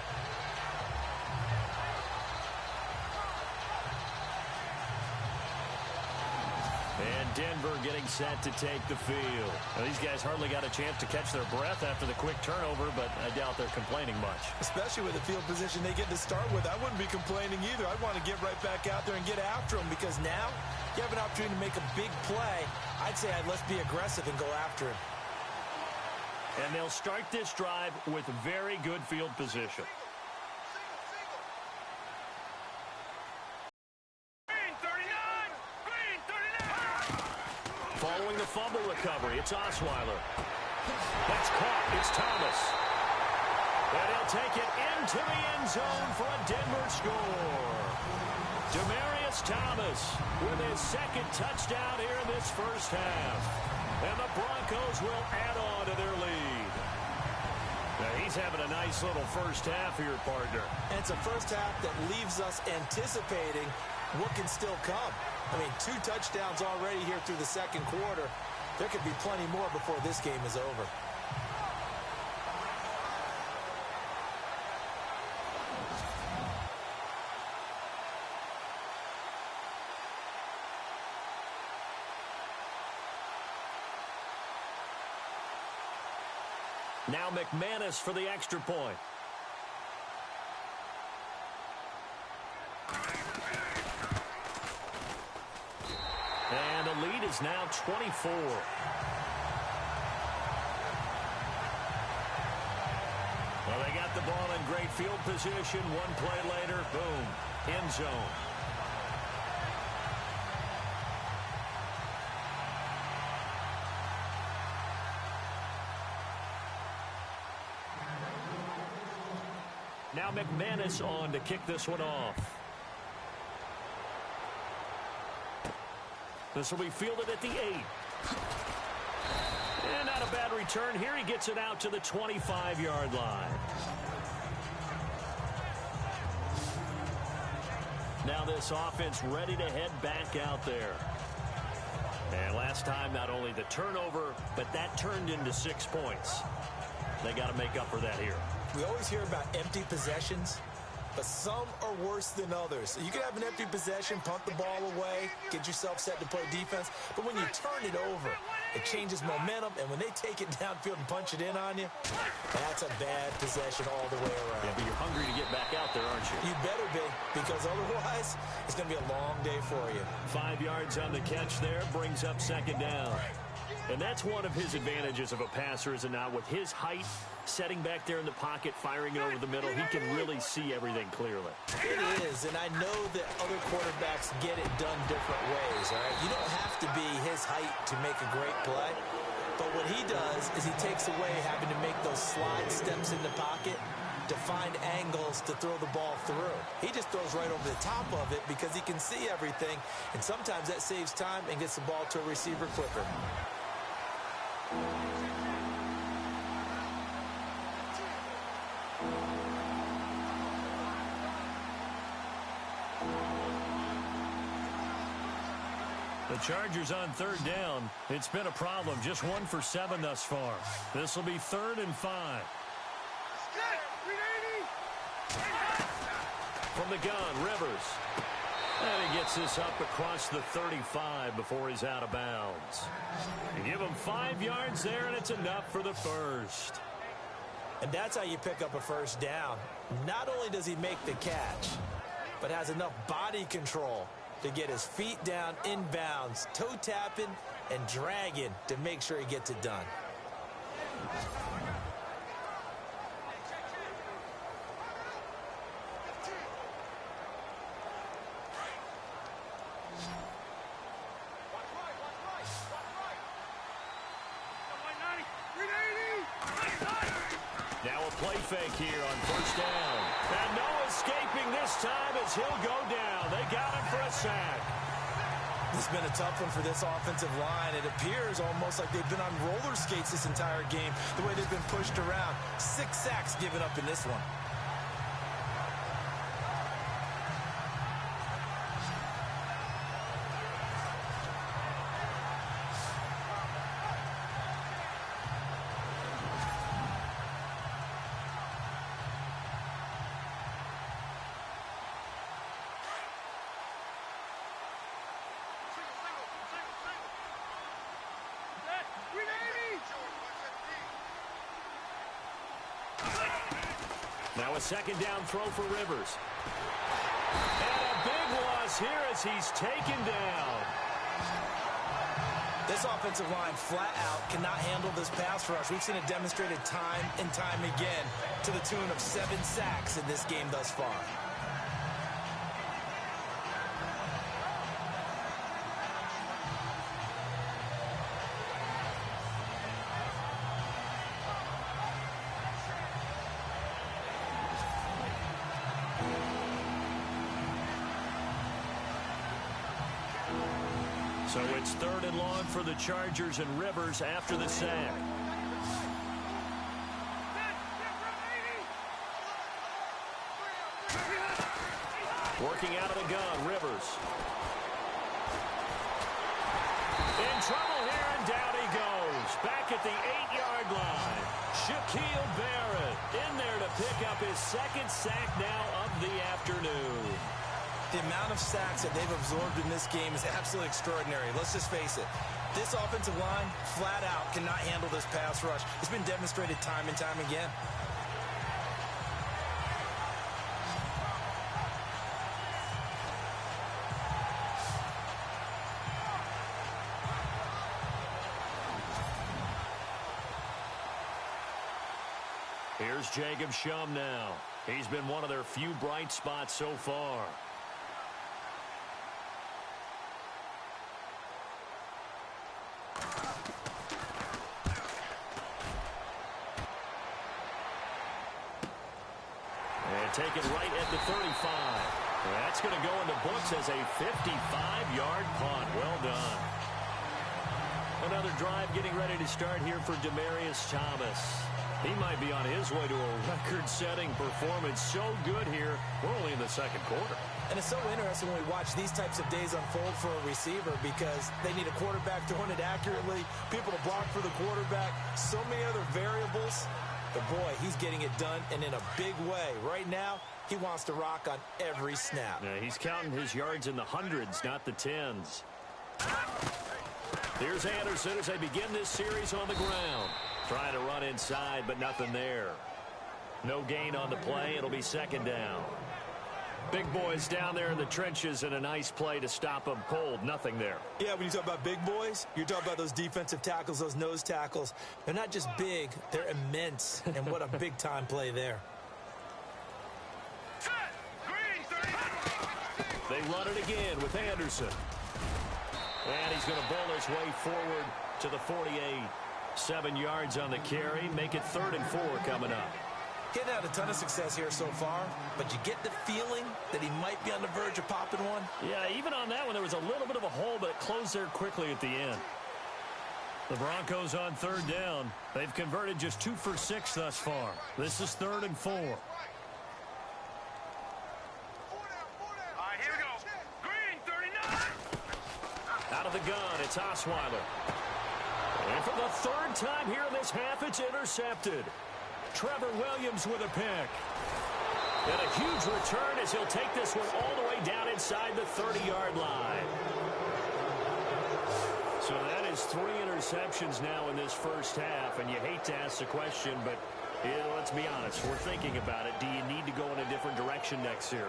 And Denver getting set to take the field. Now, these guys hardly got a chance to catch their breath after the quick turnover, but I doubt they're complaining much. Especially with the field position they get to start with. I wouldn't be complaining either. I'd want to get right back out there and get after them, because now you have an opportunity to make a big play. I'd say let's be aggressive and go after him. And they'll start this drive with very good field position. Following the fumble recovery, it's Osweiler. That's caught. It's Thomas. And he'll take it into the end zone for a Denver score. Demaryius Thomas with his second touchdown here in this first half. And the Broncos will add on to their lead. Now, he's having a nice little first half here, partner. And it's a first half that leaves us anticipating what can still come. I mean, 2 touchdowns already here through the second quarter. There could be plenty more before this game is over. Now McManus for the extra point. is now 24. Well, they got the ball in great field position. One play later, boom, end zone. Now McManus on to kick this one off. This will be fielded at the 8. And not a bad return here. He gets it out to the 25-yard line. Now this offense ready to head back out there. And last time, not only the turnover, but that turned into 6 points. They got to make up for that here. We always hear about empty possessions, but some are worse than others. You can have an empty possession, punt the ball away, get yourself set to play defense, but when you turn it over, it changes momentum, and when they take it downfield and punch it in on you, that's a bad possession all the way around. Yeah, but you're hungry to get back out there, aren't you? You better be, because otherwise, it's going to be a long day for you. 5 yards on the catch there, brings up second down. And that's one of his advantages of a passer, is it not? With his height, setting back there in the pocket, firing it over the middle, he can really see everything clearly. It is, and I know that other quarterbacks get it done different ways, all right? You don't have to be his height to make a great play, but what he does is he takes away having to make those slide steps in the pocket to find angles to throw the ball through. He just throws right over the top of it because he can see everything, and sometimes that saves time and gets the ball to a receiver quicker. The Chargers on third down. It's been a problem. Just 1 for 7 thus far. This will be 3rd and 5. From the gun, Rivers. And he gets this up across the 35 before he's out of bounds. You give him 5 yards there, and it's enough for the first. And that's how you pick up a first down. Not only does he make the catch, but has enough body control to get his feet down inbounds, toe tapping and dragging to make sure he gets it done. Now a play fake here on first down. And no escaping this time as he'll go down. They got him for a sack. It's been a tough one for this offensive line. It appears almost like they've been on roller skates this entire game, the way they've been pushed around. 6 sacks given up in this one. Now a second down throw for Rivers. And a big loss here as he's taken down. This offensive line flat out cannot handle this pass rush. We've seen it demonstrated time and time again to the tune of 7 sacks in this game thus far. So it's 3rd and long for the Chargers and Rivers after the sack. Working out of the gun, Rivers. In trouble here, and down he goes. Back at the 8-yard line. Shaquille Barrett in there to pick up his 2nd sack now of the afternoon. The amount of sacks that they've absorbed in this game is absolutely extraordinary. Let's just face it. This offensive line, flat out, cannot handle this pass rush. It's been demonstrated time and time again. Here's Jacob Shum now. He's been one of their few bright spots so far. And taken right at the 35. That's going to go in the books as a 55-yard punt. Well done. Another drive getting ready to start here for Demaryius Thomas. He might be on his way to a record-setting performance. So good here. We're only in the second quarter. And it's so interesting when we watch these types of days unfold for a receiver because they need a quarterback throwing it accurately, people to block for the quarterback, so many other variables. But, boy, he's getting it done, and in a big way. Right now, he wants to rock on every snap. Yeah, he's counting his yards in the hundreds, not the tens. Here's Anderson as they begin this series on the ground. Trying to run inside, but nothing there. No gain on the play. It'll be second down. Big boys down there in the trenches and a nice play to stop them cold. Nothing there. Yeah, when you talk about big boys, you're talking about those defensive tackles, those nose tackles. They're not just big, they're immense. And what a big-time play there. They run it again with Anderson. And he's going to bowl his way forward to the 48. 7 yards on the carry. Make it 3rd and 4 coming up. Getting out a ton of success here so far, but you get the feeling that he might be on the verge of popping one. Yeah, even on that one, there was a little bit of a hole, but it closed there quickly at the end. The Broncos on 3rd down. They've converted just 2 for 6 thus far. This is 3rd and 4. All right, here we go. Green, 39. Out of the gun, it's Osweiler. And for the 3rd time here in this half, it's intercepted. Trevor Williams with a pick. And a huge return as he'll take this one all the way down inside the 30-yard line. So that is 3 interceptions now in this first half, and you hate to ask the question, but let's be honest, we're thinking about it. Do you need to go in a different direction next series?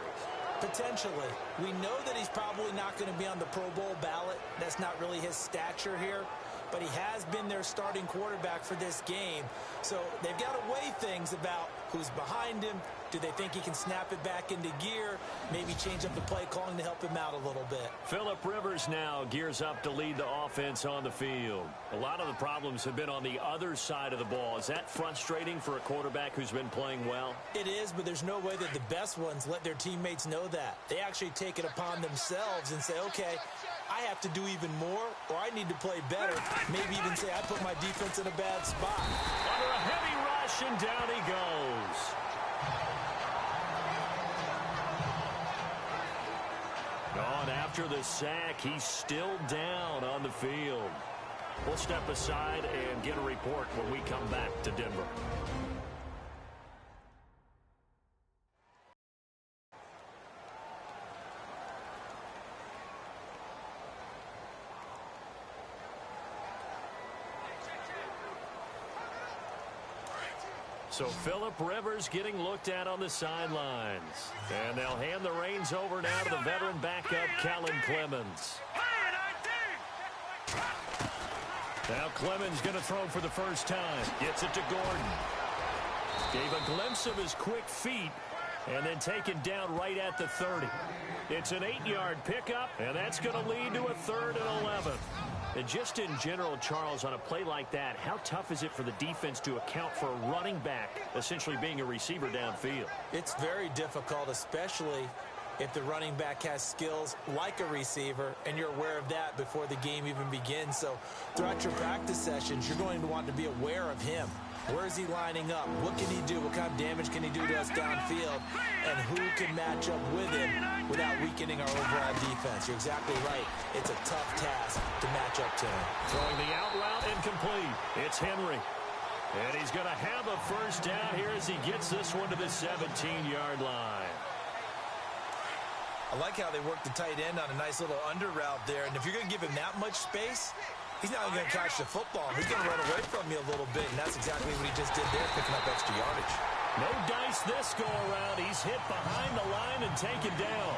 Potentially. We know that he's probably not going to be on the Pro Bowl ballot. That's not really his stature here. But he has been their starting quarterback for this game. So they've got to weigh things about who's behind him. Do they think he can snap it back into gear? Maybe change up the play calling to help him out a little bit. Phillip Rivers now gears up to lead the offense on the field. A lot of the problems have been on the other side of the ball. Is that frustrating for a quarterback who's been playing well? It is, but there's no way that the best ones let their teammates know that. They actually take it upon themselves and say, okay, I have to do even more, or I need to play better. Maybe even say I put my defense in a bad spot. Under a heavy rush, and down he goes. On after the sack, he's still down on the field. We'll step aside and get a report when we come back to Denver. So Phillip Rivers getting looked at on the sidelines. And they'll hand the reins over now to the veteran backup, Kellen Clemens. Now Clemens going to throw for the first time. Gets it to Gordon. Gave a glimpse of his quick feet and then taken down right at the 30. It's an 8-yard pickup, and that's going to lead to a 3rd and 11. And just in general, Charles, on a play like that, how tough is it for the defense to account for a running back essentially being a receiver downfield? It's very difficult, especially if the running back has skills like a receiver, and you're aware of that before the game even begins. So throughout your practice sessions, you're going to want to be aware of him. Where is he lining up? What can he do? What kind of damage can he do to us downfield? And who can match up with him without weakening our overall defense? You're exactly right. It's a tough task to match up to him. Throwing the out route incomplete. It's Henry. And he's going to have a first down here as he gets this one to the 17-yard line. I like how they work the tight end on a nice little under route there. And if you're going to give him that much space, he's not going to catch the football. He's going to run away from you a little bit, and that's exactly what he just did there, picking up extra yardage. No dice this go-around. He's hit behind the line and taken down.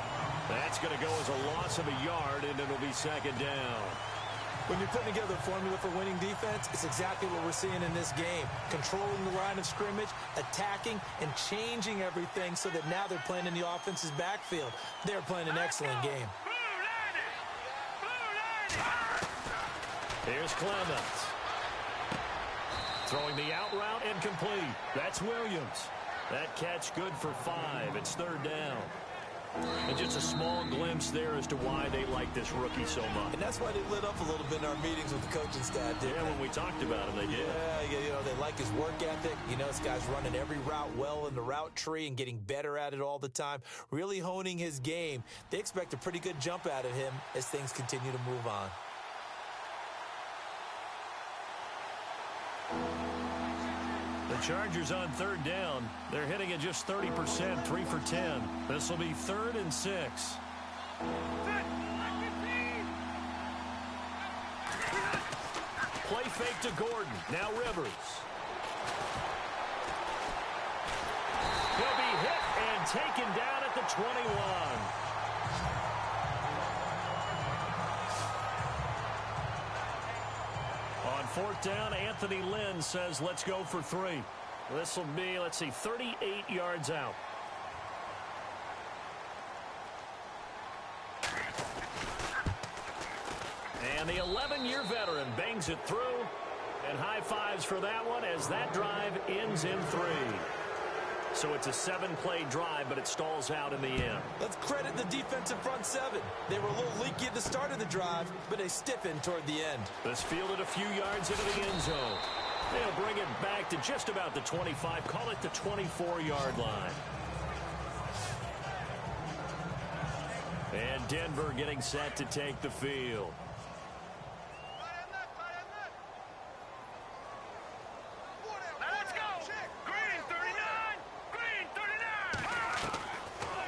That's going to go as a loss of a yard, and it'll be second down. When you're putting together a formula for winning defense, it's exactly what we're seeing in this game. Controlling the line of scrimmage, attacking, and changing everything so that now they're playing in the offense's backfield. They're playing an excellent game. Here's Clemens. Throwing the out route and complete. That's Williams. That catch good for 5. It's third down. And just a small glimpse there as to why they like this rookie so much. And that's why they lit up a little bit in our meetings with the coaching staff. Yeah, when we talked about him, they did. Yeah, you know, they like his work ethic. You know, this guy's running every route well in the route tree and getting better at it all the time, really honing his game. They expect a pretty good jump out of him as things continue to move on. The Chargers on third down. They're hitting at just 30%, 3 for 10. This will be 3rd and 6. Play fake to Gordon. Now Rivers. He'll be hit and taken down at the 21. On 4th down, Anthony Lynn says, let's go for 3. This will be, 38 yards out. And the 11-year veteran bangs it through. And high fives for that one as that drive ends in 3. So it's a 7-play drive, but it stalls out in the end. Let's credit the defensive front 7. They were a little leaky at the start of the drive, but they stiffened toward the end. This fielded a few yards into the end zone. They'll bring it back to just about the 25. Call it the 24-yard line. And Denver getting set to take the field.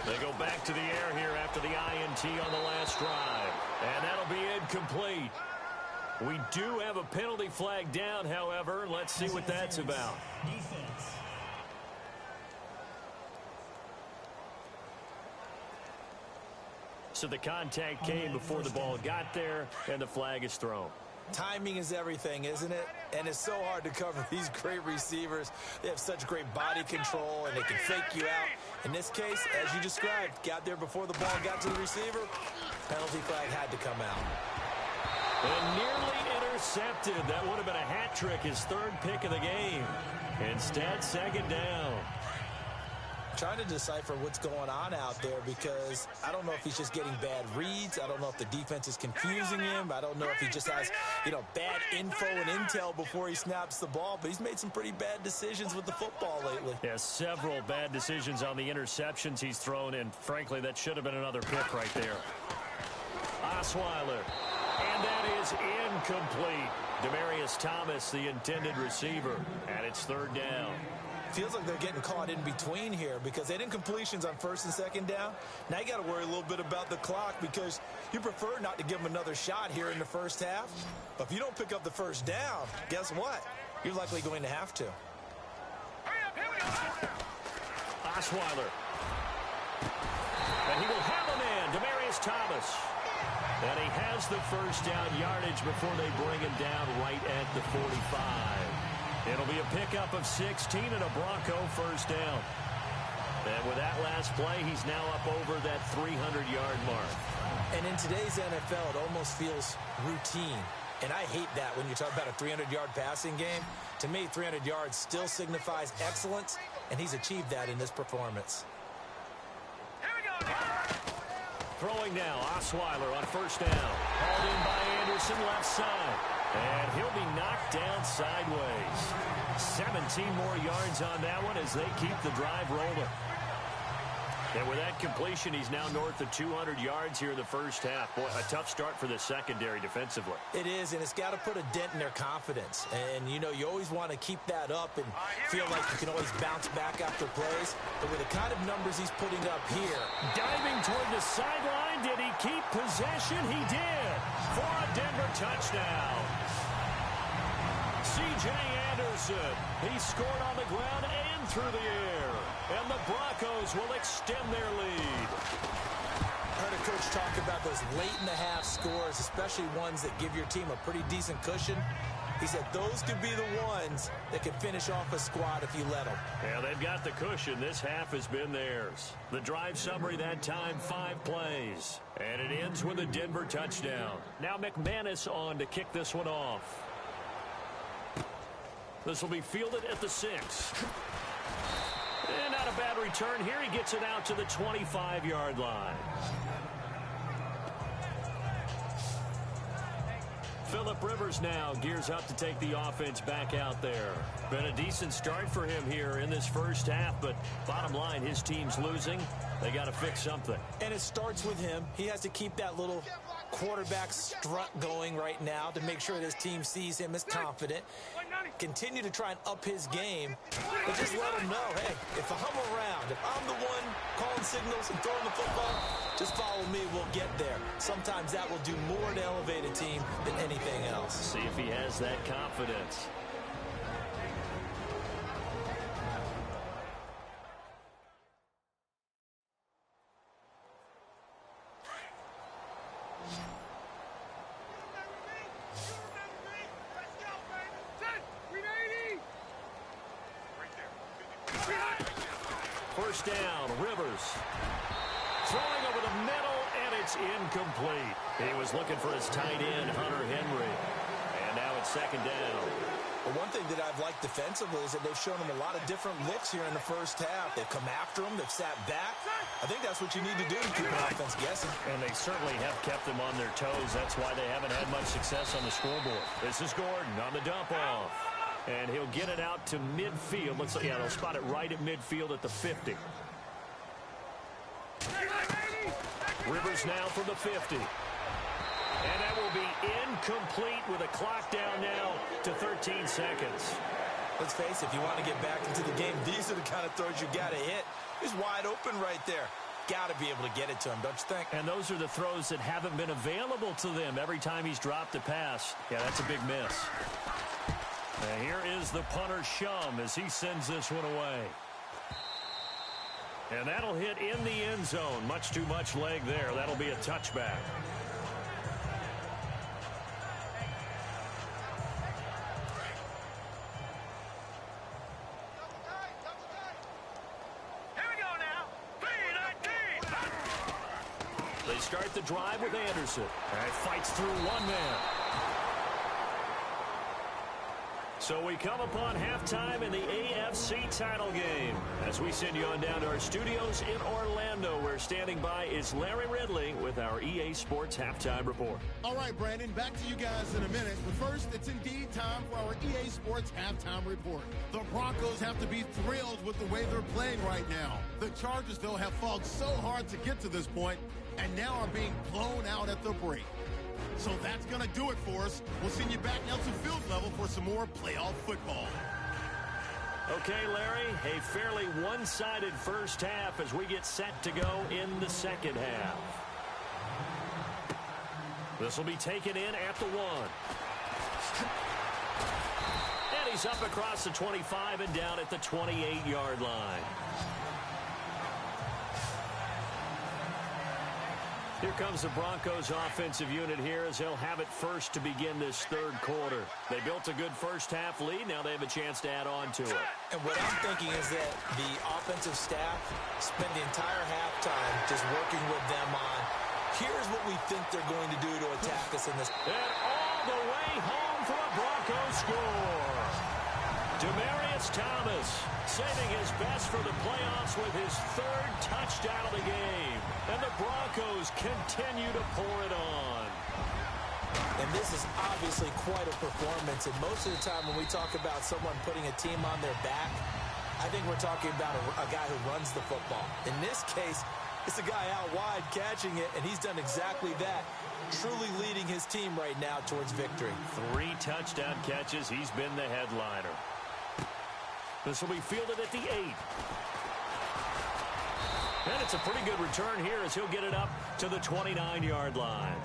They go back to the air here after the INT on the last drive. And that'll be incomplete. We do have a penalty flag down, however. Let's see what that's about. So the contact came before the ball got there, and the flag is thrown. Timing is everything, isn't it? And it's so hard to cover these great receivers. They have such great body control, and they can fake you out. In this case, as you described, got there before the ball got to the receiver. Penalty flag had to come out. And nearly intercepted. That would have been a hat trick, his 3rd pick of the game. Instead, 2nd down. Trying to decipher what's going on out there because I don't know if he's just getting bad reads. I don't know if the defense is confusing him. I don't know if he just has, bad info and intel before he snaps the ball. But he's made some pretty bad decisions with the football lately. Yeah, several bad decisions on the interceptions he's thrown, and frankly, that should have been another pick right there. Osweiler. And that is incomplete. Demaryius Thomas, the intended receiver, and it's 3rd down. Feels like they're getting caught in between here because they didn't completions on 1st and 2nd down. Now you got to worry a little bit about the clock because you prefer not to give them another shot here in the first half. But if you don't pick up the 1st down, guess what? You're likely going to have to. Osweiler. And he will have a man, Demaryius Thomas. And he has the 1st down yardage before they bring him down right at the 45. It'll be a pickup of 16 and a Bronco 1st down. And with that last play, he's now up over that 300-yard mark. And in today's NFL, it almost feels routine. And I hate that when you talk about a 300-yard passing game. To me, 300 yards still signifies excellence, and he's achieved that in this performance. Throwing now, Osweiler on 1st down. Hauled in by Anderson, left side. And he'll be knocked down sideways. 17 more yards on that one as they keep the drive rolling. And with that completion, he's now north of 200 yards here in the first half. Boy, a tough start for the secondary defensively. It is, and it's got to put a dent in their confidence. And, you always want to keep that up and feel like you can always bounce back after plays. But with the kind of numbers he's putting up here. Diving toward the sideline, did he keep possession? He did, for a Denver touchdown. C.J. Anderson, he scored on the ground and through the air. And the Broncos will extend their lead. heard a coach talk about those late-in-the-half scores, especially ones that give your team a pretty decent cushion. He said those could be the ones that could finish off a squad if you let them. Yeah, they've got the cushion. This half has been theirs. The drive summary that time, 5 plays. And it ends with a Denver touchdown. Now McManus on to kick this one off. This will be fielded at the 6. And not a bad return here. He gets it out to the 25-yard line. Phillip Rivers now gears up to take the offense back out there. Been a decent start for him here in this first half, but bottom line, his team's losing. They got to fix something. And it starts with him. He has to keep that little quarterback strut going right now to make sure that his team sees him as confident. Continue to try and up his game, but just let him know, hey, if I'm around, if I'm the one calling signals and throwing the football, just follow me, we'll get there. Sometimes that will do more to elevate a team than anything else. See if he has that confidence. First down, Rivers. Throwing over the middle, and it's incomplete. He was looking for his tight end, Hunter Henry. And now it's second down. Well, one thing that I've liked defensively is that they've shown him a lot of different looks here in the first half. They've come after him. They've sat back. I think that's what you need to do to keep an offense guessing. And they certainly have kept them on their toes. That's why they haven't had much success on the scoreboard. This is Gordon on the dump off. And he'll get it out to midfield. Looks like, yeah, they'll spot it right at midfield at the 50. Rivers now from the 50. And that will be incomplete with a clock down now to 13 seconds. Let's face it, if you want to get back into the game, these are the kind of throws you got to hit. He's wide open right there. Got to be able to get it to him, don't you think? And those are the throws that haven't been available to them every time he's dropped a pass. Yeah, that's a big miss. And here is the punter, Shum, as he sends this one away. And that'll hit in the end zone. Much too much leg there. That'll be a touchback. Here we go now. 3-19. They start the drive with Anderson. And fights through one man. So we come upon halftime in the AFC title game. As we send you on down to our studios in Orlando, where standing by is Larry Ridley with our EA Sports Halftime Report. All right, Brandon, back to you guys in a minute. But first, it's indeed time for our EA Sports Halftime Report. The Broncos have to be thrilled with the way they're playing right now. The Chargers, though, have fought so hard to get to this point and now are being blown out at the break. So that's going to do it for us. We'll send you back now to field level for some more playoff football. Okay, Larry, a fairly one-sided first half as we get set to go in the second half. This will be taken in at the 1. And he's up across the 25 and down at the 28-yard line. Here comes the Broncos offensive unit here as they'll have it first to begin this third quarter. They built a good first half lead. Now they have a chance to add on to it. And what I'm thinking is that the offensive staff spent the entire halftime just working with them on, here's what we think they're going to do to attack us in this. And all the way home for a Broncos score. Demaryius Thomas saving his best for the playoffs with his third touchdown of the game. And the Broncos continue to pour it on. And this is obviously quite a performance. And most of the time when we talk about someone putting a team on their back, I think we're talking about a guy who runs the football. In this case, it's a guy out wide catching it, and he's done exactly that. Truly leading his team right now towards victory. 3 touchdown catches. He's been the headliner. This will be fielded at the 8. And it's a pretty good return here as he'll get it up to the 29-yard line.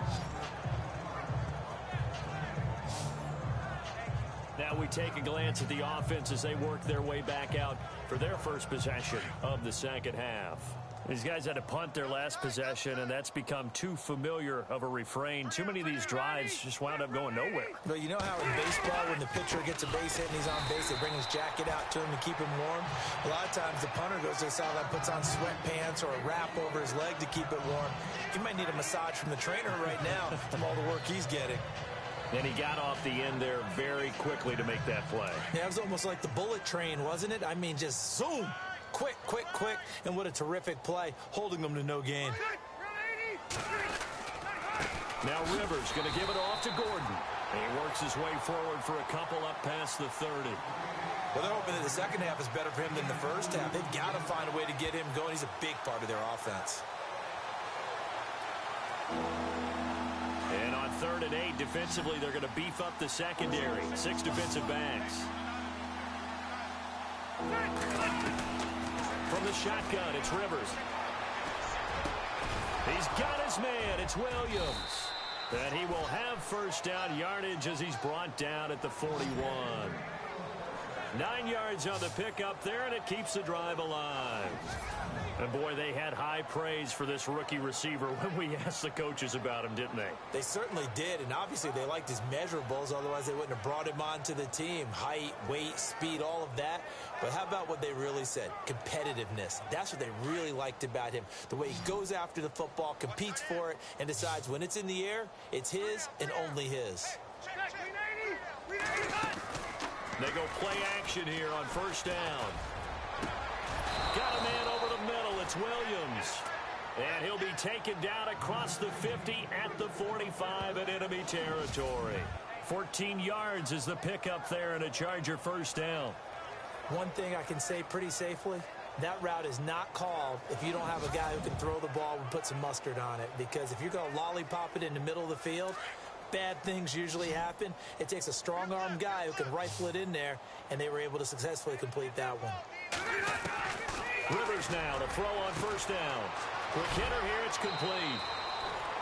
Now we take a glance at the offense as they work their way back out for their first possession of the second half. These guys had to punt their last possession, and that's become too familiar of a refrain. Too many of these drives just wound up going nowhere. But you know how in baseball, when the pitcher gets a base hit and he's on base, they bring his jacket out to him to keep him warm? A lot of times the punter goes to the sideline, puts on sweatpants or a wrap over his leg to keep it warm. He might need a massage from the trainer right now from all the work he's getting. And he got off the end there very quickly to make that play. Yeah, it was almost like the bullet train, wasn't it? I mean, just zoom. Quick, quick, quick. And what a terrific play, holding them to no gain. Now Rivers going to give it off to Gordon. And he works his way forward for a couple up past the 30. Well, they're hoping that the second half is better for him than the first half. They've got to find a way to get him going. He's a big part of their offense. And on 3rd and 8, defensively, they're going to beef up the secondary. 6 defensive backs. From the shotgun, it's Rivers. He's got his man. It's Williams. And he will have first down yardage as he's brought down at the 41. 9 yards on the pickup there, and it keeps the drive alive. And, boy, they had high praise for this rookie receiver when we asked the coaches about him, didn't they? They certainly did, and obviously they liked his measurables. Otherwise, they wouldn't have brought him onto the team. Height, weight, speed, all of that. But how about what they really said? Competitiveness. That's what they really liked about him. The way he goes after the football, competes for it, and decides when it's in the air, it's his and only his. They go play action here on first down. Got a man over the middle. It's Williams. And he'll be taken down across the 50 at the 45 in enemy territory. 14 yards is the pickup there and a Charger first down. One thing I can say pretty safely, that route is not called if you don't have a guy who can throw the ball and put some mustard on it. Because if you're going to lollipop it in the middle of the field, bad things usually happen. It takes a strong-arm guy who can rifle it in there, and they were able to successfully complete that one. Rivers now to throw on first down. Quick hitter here, it's complete.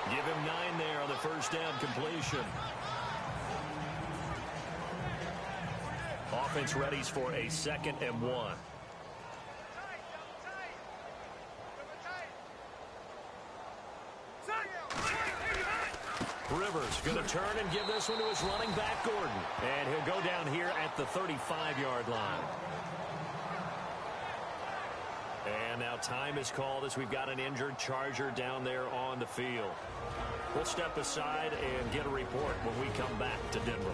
Give him 9 there on the first down completion. Offense readies for a 2nd and 1. Rivers going to turn and give this one to his running back, Gordon. And he'll go down here at the 35-yard line. And now time is called as we've got an injured Charger down there on the field. We'll step aside and get a report when we come back to Denver.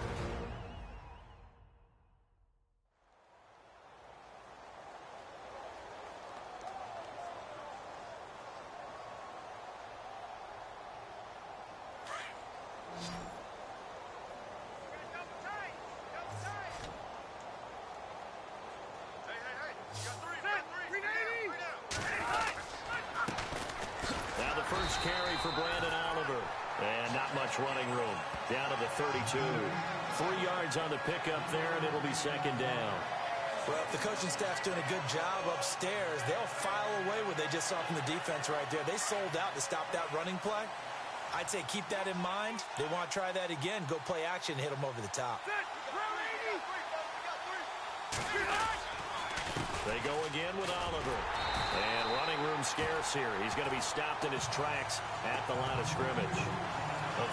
Running room down to the 32. 3 yards on the pickup there, and it'll be 2nd down. Well, if the coaching staff's doing a good job upstairs, they'll file away what they just saw from the defense right there. They sold out to stop that running play. I'd say keep that in mind. They want to try that again. Go play action, hit them over the top. They go again with Oliver. And running room scarce here. He's going to be stopped in his tracks at the line of scrimmage.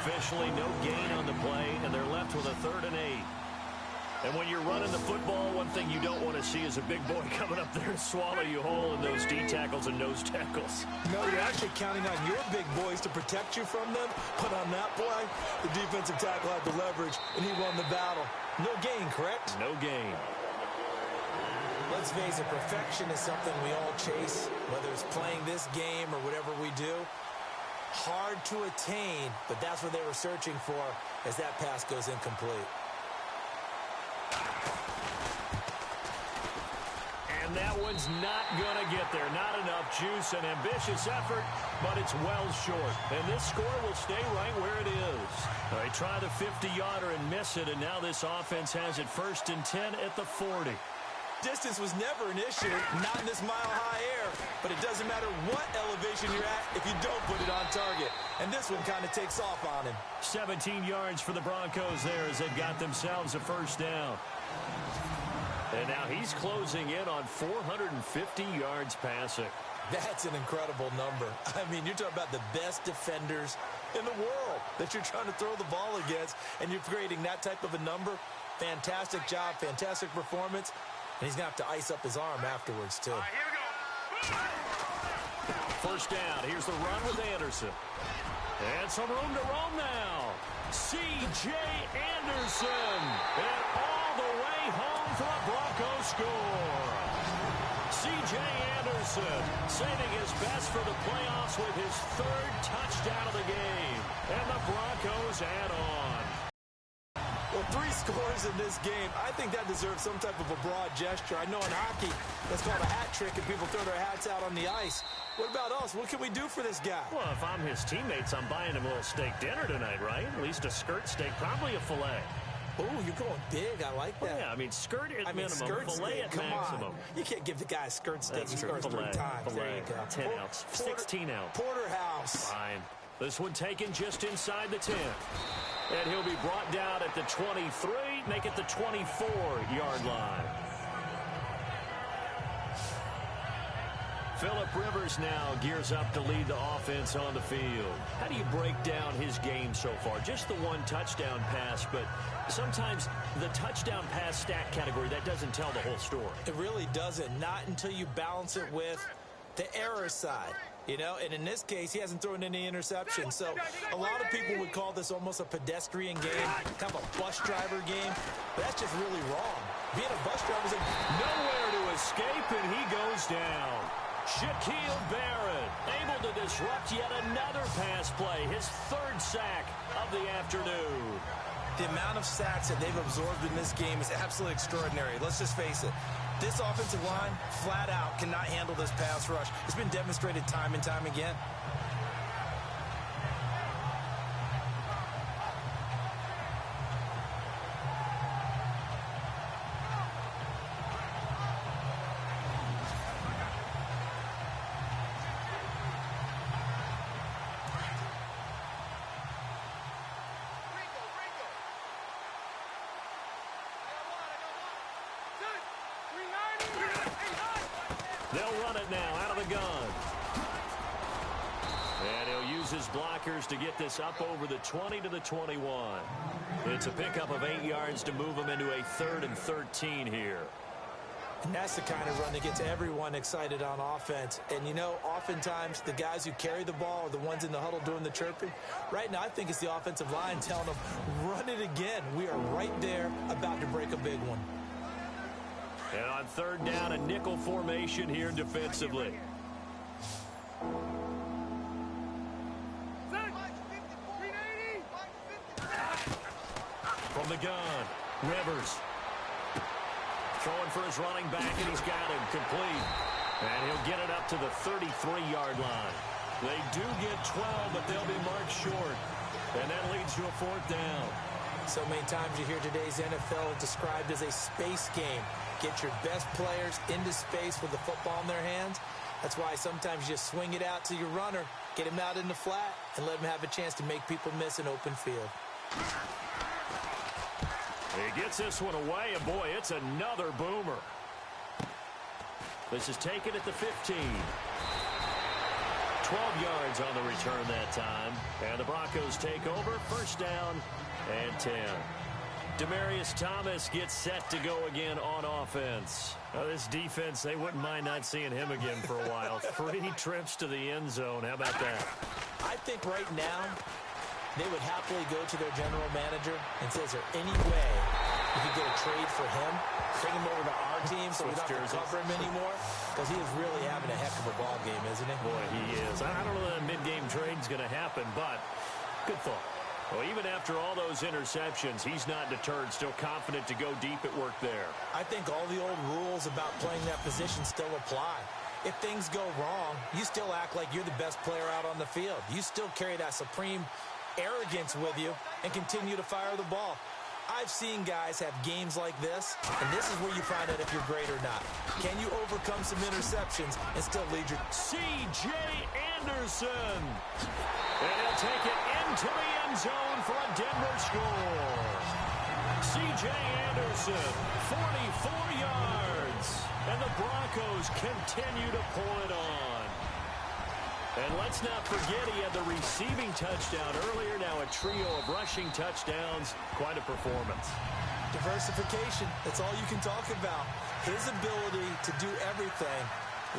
Officially no gain on the play, and they're left with a 3rd and 8. And when you're running the football, one thing you don't want to see is a big boy coming up there and swallow you whole in those D tackles and nose tackles. No, you're actually counting on your big boys to protect you from them. But on that play, the defensive tackle had the leverage, and he won the battle. No gain, correct? No gain. Let's face it, perfection is something we all chase, whether it's playing this game or whatever we do. Hard to attain, but that's what they were searching for as that pass goes incomplete. And that one's not going to get there. Not enough juice, an ambitious effort, but it's well short. And this score will stay right where it is. They try the 50-yarder and miss it, and now this offense has it 1st and 10 at the 40. Distance was never an issue, not in this mile-high air, but it doesn't matter what elevation you're at if you don't put it on target. And this one kind of takes off on him. 17 yards for the Broncos there as they've got themselves a first down. And now he's closing in on 450 yards passing. That's an incredible number. I mean, you're talking about the best defenders in the world that you're trying to throw the ball against, and you're creating that type of a number. Fantastic job, fantastic performance, and he's going to have to ice up his arm afterwards, too. All right, here we go. First down. Here's the run with Anderson. And some room to roam now. C.J. Anderson. And all the way home for a Broncos score. C.J. Anderson saving his best for the playoffs with his third touchdown of the game. And the Broncos add on. Well, 3 scores in this game. I think that deserves some type of a broad gesture. I know in hockey, that's called a hat trick, and people throw their hats out on the ice. What about us? What can we do for this guy? Well, if I'm his teammates, I'm buying him a little steak dinner tonight, right? At least a skirt steak, probably a filet. Oh, you're going big. I like that. Well, yeah, I mean, skirt at minimum, skirt filet steak, at come maximum. on. You can't give the guy a skirt steak. That's He true. scores 3 times. There you go. 10 ounce, 16 ounce. Porterhouse. Fine. This one taken just inside the 10. And he'll be brought down at the 23, make it the 24-yard line. Phillip Rivers now gears up to lead the offense on the field. How do you break down his game so far? Just the 1 touchdown pass, but sometimes the touchdown pass stat category, that doesn't tell the whole story. It really doesn't. Not until you balance it with the error side. You know, and in this case, he hasn't thrown any interceptions. So a lot of people would call this almost a pedestrian game, kind of a bus driver game. But that's just really wrong. Being a bus driver is nowhere to escape, and he goes down. Shaquille Barrett able to disrupt yet another pass play, his 3rd sack of the afternoon. The amount of sacks that they've absorbed in this game is absolutely extraordinary. Let's just face it. This offensive line, flat out, cannot handle this pass rush. It's been demonstrated time and time again. They'll run it now out of the gun. And he'll use his blockers to get this up over the 20 to the 21. It's a pickup of 8 yards to move him into a 3rd and 13 here. And that's the kind of run that gets everyone excited on offense. And, you know, oftentimes the guys who carry the ball are the ones in the huddle doing the chirping. Right now, I think it's the offensive line telling them, run it again. We are right there about to break a big one. And on 3rd down, a nickel formation here defensively. From the gun, Rivers. Throwing for his running back, and he's got him complete. And he'll get it up to the 33-yard line. They do get 12, but they'll be marked short. And that leads to a 4th down. So many times you hear today's NFL described as a space game. Get your best players into space with the football in their hands. That's why sometimes you just swing it out to your runner, get him out in the flat, and let him have a chance to make people miss an open field. He gets this one away, and boy, it's another boomer. This is taken at the 15. 12 yards on the return that time. And the Broncos take over, 1st down and 10. Demaryius Thomas gets set to go again on offense. Now, this defense, they wouldn't mind not seeing him again for a while. 3 trips to the end zone. How about that? I think right now they would happily go to their general manager and say, is there any way we could get a trade for him, bring him over to our team so we don't have to cover him anymore? Because he is really having a heck of a ball game, isn't he? Boy, he is. I don't know that a mid-game trade is going to happen, but good thought. Well, even after all those interceptions, he's not deterred, still confident to go deep at work there. I think all the old rules about playing that position still apply. If things go wrong, you still act like you're the best player out on the field. You still carry that supreme arrogance with you and continue to fire the ball. I've seen guys have games like this, and this is where you find out if you're great or not. Can you overcome some interceptions and still lead your... C.J. Anderson. And he'll take it into the end zone for a Denver score. C.J. Anderson, 44 yards. And the Broncos continue to pull it on. And let's not forget he had the receiving touchdown earlier. Now a trio of rushing touchdowns. Quite a performance. Diversification, that's all you can talk about. His ability to do everything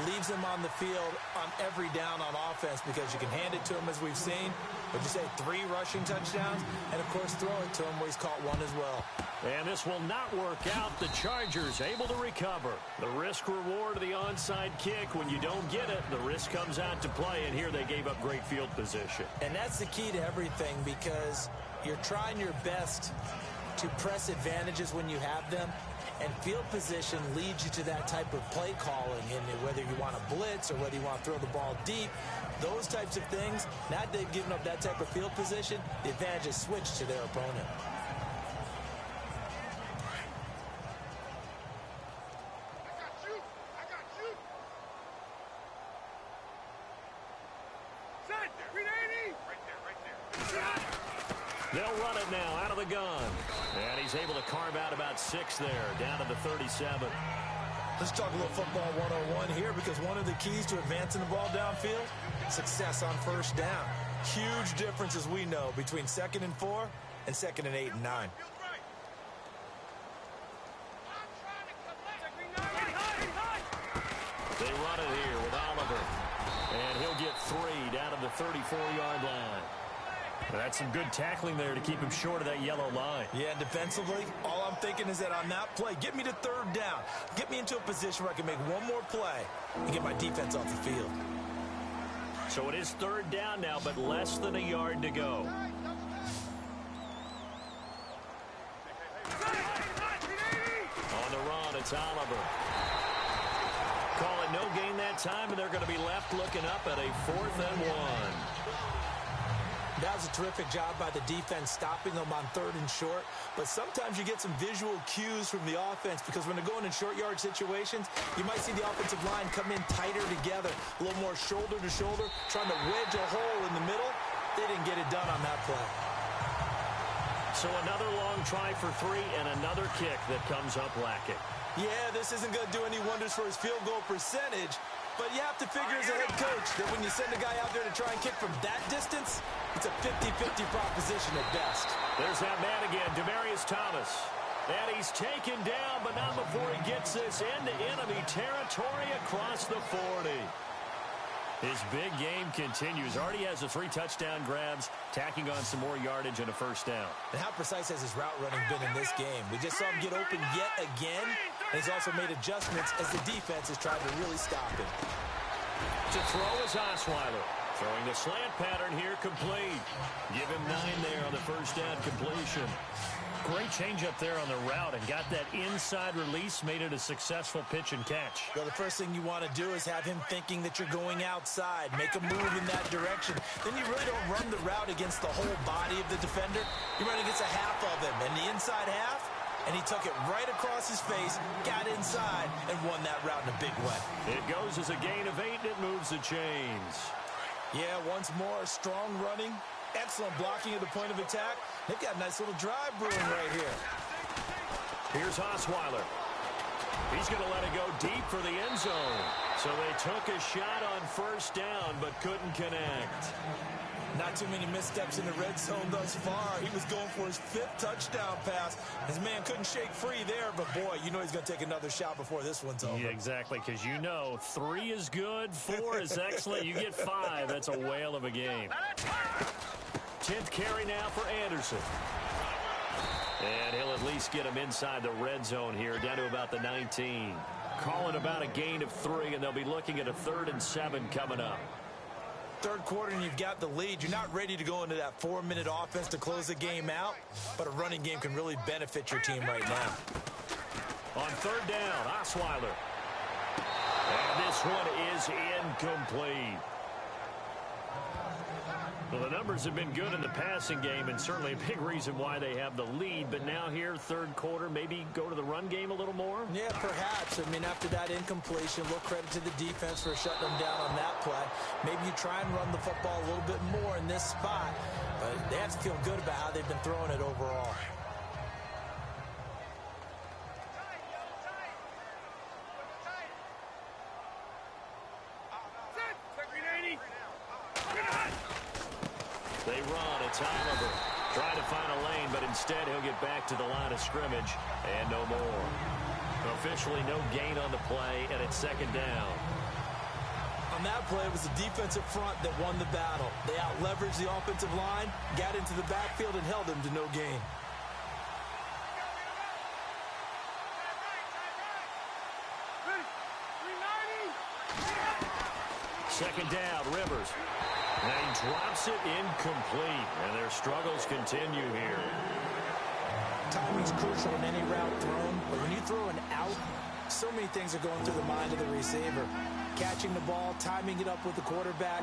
leaves him on the field on every down on offense because you can hand it to him as we've seen. Would you say 3 rushing touchdowns? And, of course, throw it to him where he's caught 1 as well. And this will not work out. The Chargers able to recover. The risk-reward of the onside kick. When you don't get it, the risk comes out to play, and here they gave up great field position. And that's the key to everything because you're trying your best to press advantages when you have them. And field position leads you to that type of play calling, and whether you want to blitz or whether you want to throw the ball deep, those types of things, now that they've given up that type of field position, the advantage is switched to their opponent. They'll run it now out of the gun. And he's able to carve out about 6 there, down to the 37. Let's talk a little football 101 here because one of the keys to advancing the ball downfield, success on first down. Huge difference, as we know, between 2nd and 4 and 2nd and 8 and 9. They run it here with Oliver. And he'll get 3 down to the 34-yard line. That's some good tackling there to keep him short of that yellow line. Yeah, defensively, all I'm thinking is that on that play, get me to 3rd down. Get me into a position where I can make one more play and get my defense off the field. So it is 3rd down now, but less than a yard to go. On the run, it's Oliver. Call it no gain that time, and they're going to be left looking up at a 4th and 1. That was a terrific job by the defense stopping them on 3rd and short. But sometimes you get some visual cues from the offense because when they're going in short yard situations, you might see the offensive line come in tighter together, a little more shoulder to shoulder, trying to wedge a hole in the middle. They didn't get it done on that play. So another long try for 3 and another kick that comes up lacking. Yeah, this isn't going to do any wonders for his field goal percentage. But you have to figure as a head coach that when you send a guy out there to try and kick from that distance, it's a 50-50 proposition at best. There's that man again, Demaryius Thomas. And he's taken down, but not before he gets this into enemy territory across the 40. His big game continues. Already has the 3 touchdown grabs, tacking on some more yardage and a 1st down. And how precise has his route running been in this game? We just saw him get open yet again, and he's also made adjustments as the defense has tried to really stop him. To throw is Osweiler. Throwing the slant pattern here, complete. Give him 9 there on the 1st down completion. Great change up there on the route and got that inside release, made it a successful pitch and catch. Well, the first thing you want to do is have him thinking that you're going outside, make a move in that direction. Then you really don't run the route against the whole body of the defender. You run against a half of him, and the inside half, and he took it right across his face, got inside, and won that route in a big way. It goes as a gain of 8, and it moves the chains. Yeah, once more, strong running. Excellent blocking at the point of attack. They've got a nice little drive brewing right here. Here's Osweiler. He's going to let it go deep for the end zone. So they took a shot on 1st down, but couldn't connect. Not too many missteps in the red zone thus far. He was going for his 5th touchdown pass. His man couldn't shake free there, but boy, you know he's going to take another shot before this one's over. Yeah, exactly, because you know 3 is good, 4 is excellent. You get 5. That's a whale of a game. 10th carry now for Anderson. And he'll at least get him inside the red zone here, down to about the 19. Calling about a gain of 3, and they'll be looking at a 3rd and 7 coming up. 3rd quarter and you've got the lead. You're not ready to go into that 4-minute offense to close the game out, but a running game can really benefit your team right now. On 3rd down, Osweiler. And this one is incomplete. Well, the numbers have been good in the passing game, and certainly a big reason why they have the lead. But now here, 3rd quarter, maybe go to the run game a little more? Yeah, perhaps. I mean, after that incompletion, a little credit to the defense for shutting them down on that play. Maybe you try and run the football a little bit more in this spot. But they have to feel good about how they've been throwing it overall. and it's Oliver. Trying to find a lane, but instead he'll get back to the line of scrimmage and no more. Officially no gain on the play, and it's second down. On that play, it was the defensive front that won the battle. They out-leveraged the offensive line, got into the backfield, and held them to no gain. Second down, Rivers. And he drops it incomplete, and their struggles continue here. Timing's crucial in any route thrown, but when you throw an out, so many things are going through the mind of the receiver. Catching the ball, timing it up with the quarterback.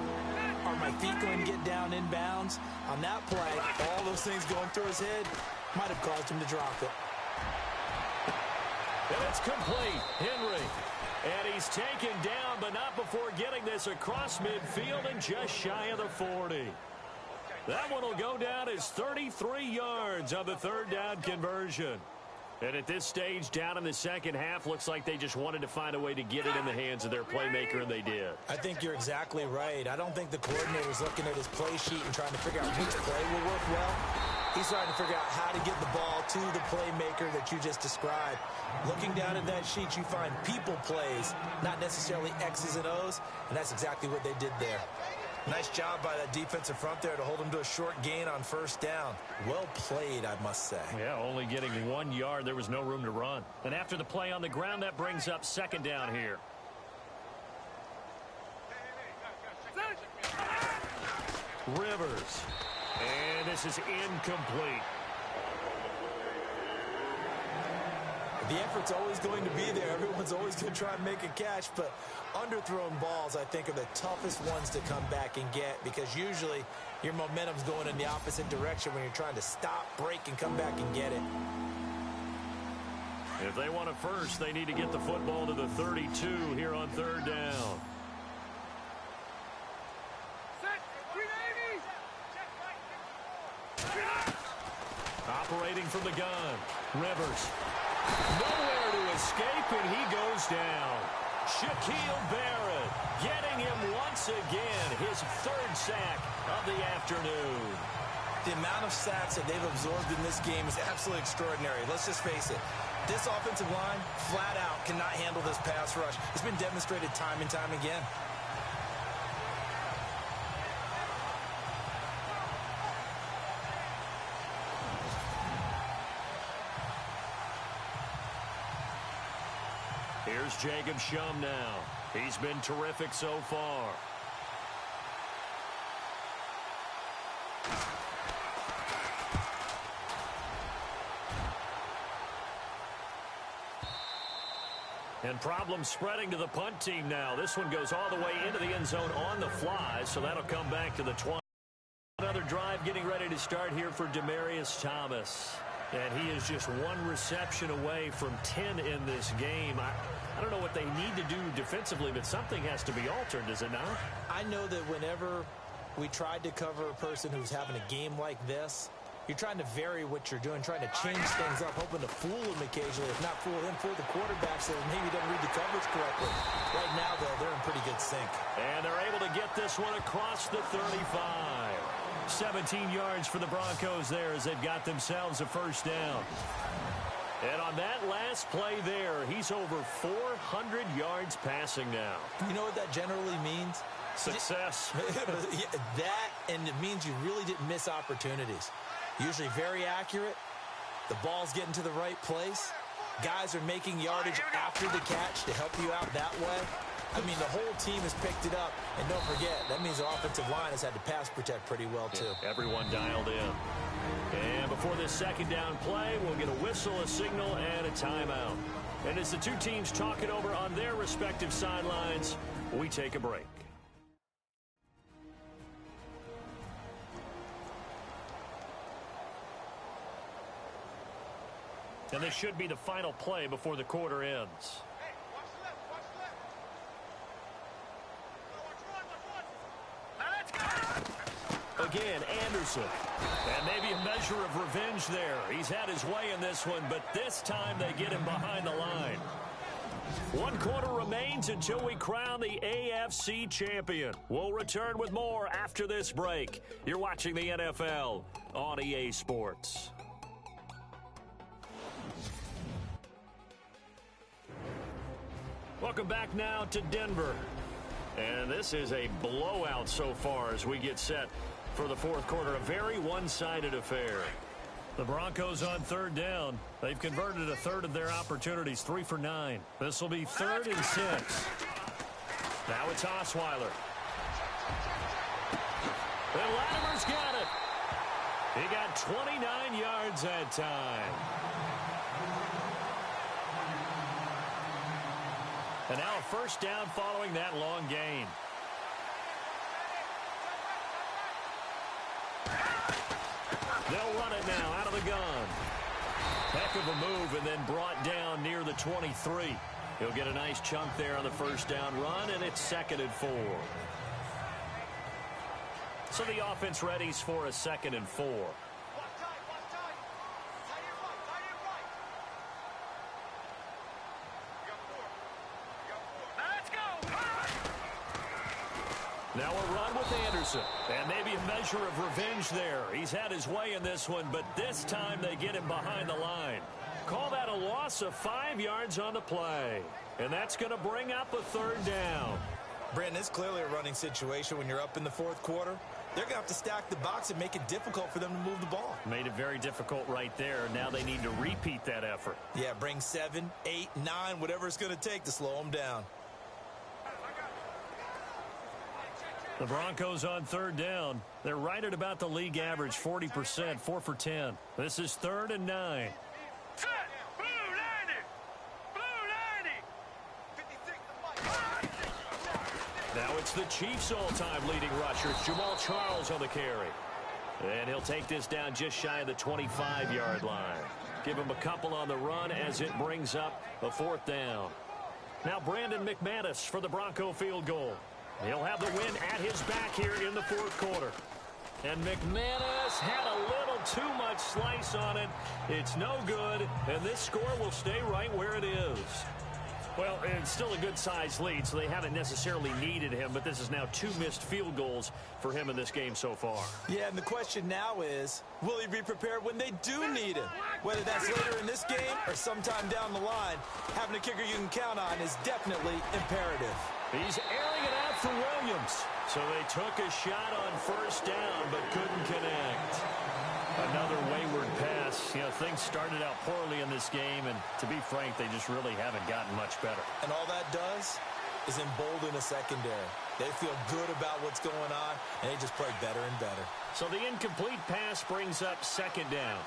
Are my feet going to get down in bounds? On that play, all those things going through his head might have caused him to drop it. And it's complete. Henry. And he's taken down, but not before getting this across midfield and just shy of the 40. That one will go down as 33 yards on the third down conversion. And at this stage, down in the second half, looks like they just wanted to find a way to get it in the hands of their playmaker, and they did. I think you're exactly right. I don't think the coordinator's looking at his play sheet and trying to figure out which play will work well. He's trying to figure out how to get the ball to the playmaker that you just described. Looking down at that sheet, you find people plays, not necessarily X's and O's, and that's exactly what they did there. Nice job by that defensive front there to hold him to a short gain on first down. Well played, I must say. Yeah, only getting 1 yard. There was no room to run. And after the play on the ground, that brings up second down here. Rivers. And this is incomplete. The effort's always going to be there. Everyone's always going to try and make a catch, but underthrown balls, I think, are the toughest ones to come back and get because usually your momentum's going in the opposite direction when you're trying to stop, break, and come back and get it. If they want a first, they need to get the football to the 32 here on third down. Operating from the gun, Rivers. Nowhere to escape, and he goes down. Shaquille Barrett getting him once again, his third sack of the afternoon. The amount of sacks that they've absorbed in this game is absolutely extraordinary. Let's just face it. This offensive line, flat out, cannot handle this pass rush. It's been demonstrated time and time again. Here's Jacob Shum now. He's been terrific so far. And problems spreading to the punt team now. This one goes all the way into the end zone on the fly, so that'll come back to the 20. Another drive getting ready to start here for Demaryius Thomas. And he is just one reception away from 10 in this game. I don't know what they need to do defensively, but something has to be altered, does it not? I know that whenever we tried to cover a person who's having a game like this, you're trying to vary what you're doing, trying to change things up, hoping to fool him occasionally. If not fool him, fool the quarterback so maybe he doesn't read the coverage correctly. Right now, though, they're in pretty good sync. And they're able to get this one across the 35. 17 yards for the Broncos there as they've got themselves a first down. And on that last play there, he's over 400 yards passing now. You know what that generally means? Success. That, and it means you really didn't miss opportunities. Usually very accurate. The ball's getting to the right place. Guys are making yardage after the catch to help you out that way. I mean, the whole team has picked it up. And don't forget, that means the offensive line has had to pass protect pretty well, too. Yeah, everyone dialed in. And before this second down play, we'll get a whistle, a signal, and a timeout. And as the two teams talk it over on their respective sidelines, we take a break. And this should be the final play before the quarter ends. Again, Anderson. And maybe a measure of revenge there. He's had his way in this one, but this time they get him behind the line. One quarter remains until we crown the AFC champion. We'll return with more after this break. You're watching the NFL on EA Sports. Welcome back now to Denver. And this is a blowout so far as we get set for the fourth quarter. A very one-sided affair. The Broncos on third down. They've converted a third of their opportunities, 3 for 9. This will be 3rd and 6. Now it's Osweiler. And Latimer's got it. He got 29 yards that time. And now a first down following that long gain. They'll run it now out of the gun. Heck of a move, and then brought down near the 23. He'll get a nice chunk there on the first down run, and it's 2nd and 4. So the offense readies for a 2nd and 4. Now a run with Anderson, and maybe a measure of revenge there. He's had his way in this one, but this time they get him behind the line. Call that a loss of 5 yards on the play, and that's going to bring up a 3rd down. Brandon, it's clearly a running situation when you're up in the fourth quarter. They're going to have to stack the box and make it difficult for them to move the ball. Made it very difficult right there. Now they need to repeat that effort. Yeah, bring 7, 8, 9, whatever it's going to take to slow them down. The Broncos on third down. They're right at about the league average, 40%, 4 for 10. This is 3rd and 9. Set. Blue 90. Now it's the Chiefs' all-time leading rushers, Jamal Charles on the carry. And he'll take this down just shy of the 25-yard line. Give him a couple on the run as it brings up a 4th down. Now Brandon McManus for the Bronco field goal. He'll have the win at his back here in the fourth quarter. And McManus had a little too much slice on it. It's no good, and this score will stay right where it is. Well, it's still a good-sized lead, so they haven't necessarily needed him, but this is now 2 missed field goals for him in this game so far. Yeah, and the question now is, will he be prepared when they do need him? Whether that's later in this game or sometime down the line, having a kicker you can count on is definitely imperative. He's airing it out for Williams. So they took a shot on first down, but couldn't connect. Another wayward pass. You know, things started out poorly in this game, and to be frank, they just really haven't gotten much better. And all that does is embolden a secondary. They feel good about what's going on, and they just play better and better. So the incomplete pass brings up 2nd down.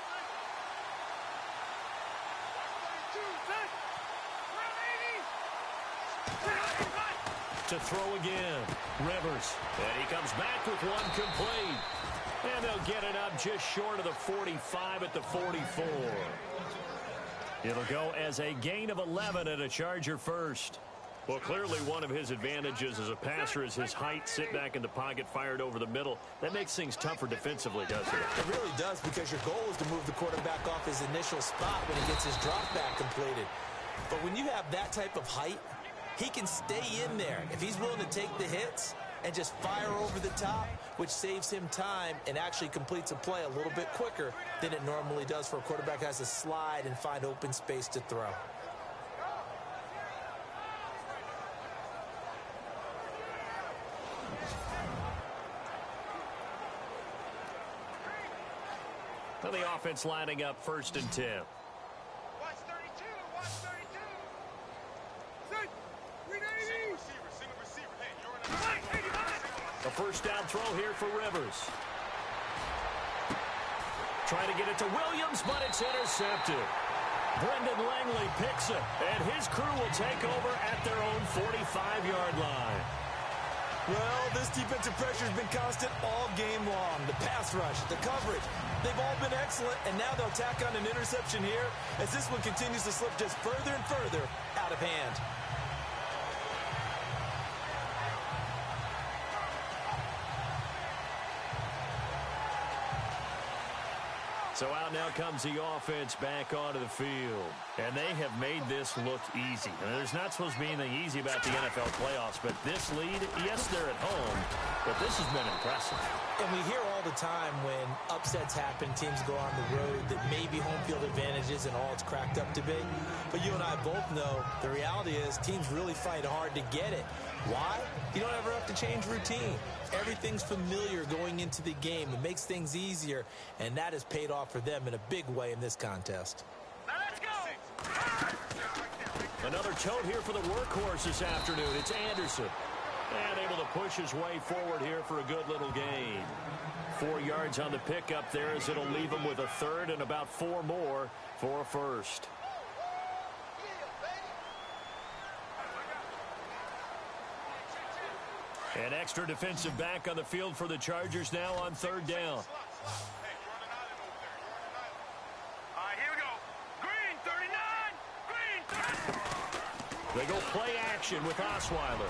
To throw again, Rivers. And he comes back with one complete. And they'll get it up just short of the 45 at the 44. It'll go as a gain of 11 and a Charger first. Well, clearly one of his advantages as a passer is his height. Sit back in the pocket, fired over the middle. That makes things tougher defensively, doesn't it? It really does, because your goal is to move the quarterback off his initial spot when he gets his drop back completed. But when you have that type of height, he can stay in there if he's willing to take the hits and just fire over the top, which saves him time and actually completes a play a little bit quicker than it normally does for a quarterback who has to slide and find open space to throw. Well, the offense lining up 1st and 10. Watch 32. Watch 32. A first down throw here for Rivers. Trying to get it to Williams, but it's intercepted. Brendan Langley picks it, and his crew will take over at their own 45-yard line. Well, this defensive pressure has been constant all game long. The pass rush, the coverage, they've all been excellent, and now they'll tack on an interception here as this one continues to slip just further and further out of hand. So out now comes the offense back onto the field. And they have made this look easy. And there's not supposed to be anything easy about the NFL playoffs, but this lead, yes, they're at home, but this has been impressive. And we hear all the time when upsets happen, teams go on the road, that maybe home field advantage isn't all it's cracked up to be. But you and I both know the reality is teams really fight hard to get it. Why? You don't ever have to change routine. Everything's familiar going into the game. It makes things easier, and that has paid off for them in a big way in this contest. Now let's go. Another tote here for the workhorse this afternoon. It's Anderson. And able to push his way forward here for a good little gain. 4 yards on the pickup there as it'll leave him with a third and about 4 more for a first. An extra defensive back on the field for the Chargers now on third down. All right, here we go. Green, 39. Green, 39. They go play action with Osweiler.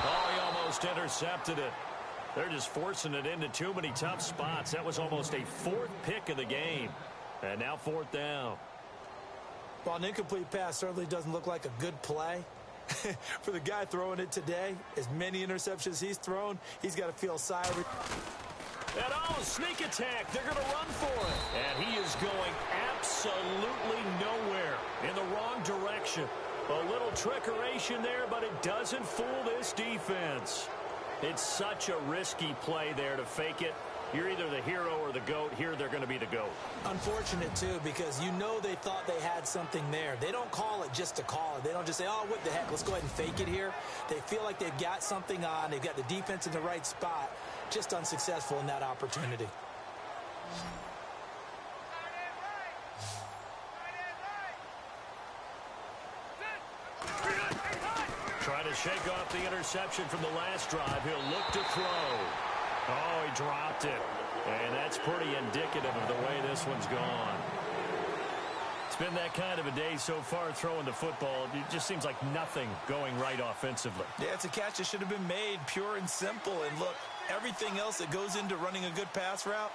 Oh, he almost intercepted it. They're just forcing it into too many tough spots. That was almost a 4th pick of the game. And now 4th down. While an incomplete pass certainly doesn't look like a good play, for the guy throwing it today, as many interceptions he's thrown, he's got to feel sigh of And sneak attack. They're going to run for it. And he is going absolutely nowhere, in the wrong direction. A little trickeration there, but it doesn't fool this defense. It's such a risky play there to fake it. You're either the hero or the GOAT. Here they're going to be the GOAT. Unfortunate, too, because you know they thought they had something there. They don't call it just to call it. They don't just say, oh, what the heck, let's go ahead and fake it here. They feel like they've got something on. They've got the defense in the right spot. Just unsuccessful in that opportunity. Trying to shake off the interception from the last drive. He'll look to throw. Oh, he dropped it. And that's pretty indicative of the way this one's gone. It's been that kind of a day so far throwing the football. It just seems like nothing going right offensively. Yeah, it's a catch that should have been made, pure and simple. And look, everything else that goes into running a good pass route,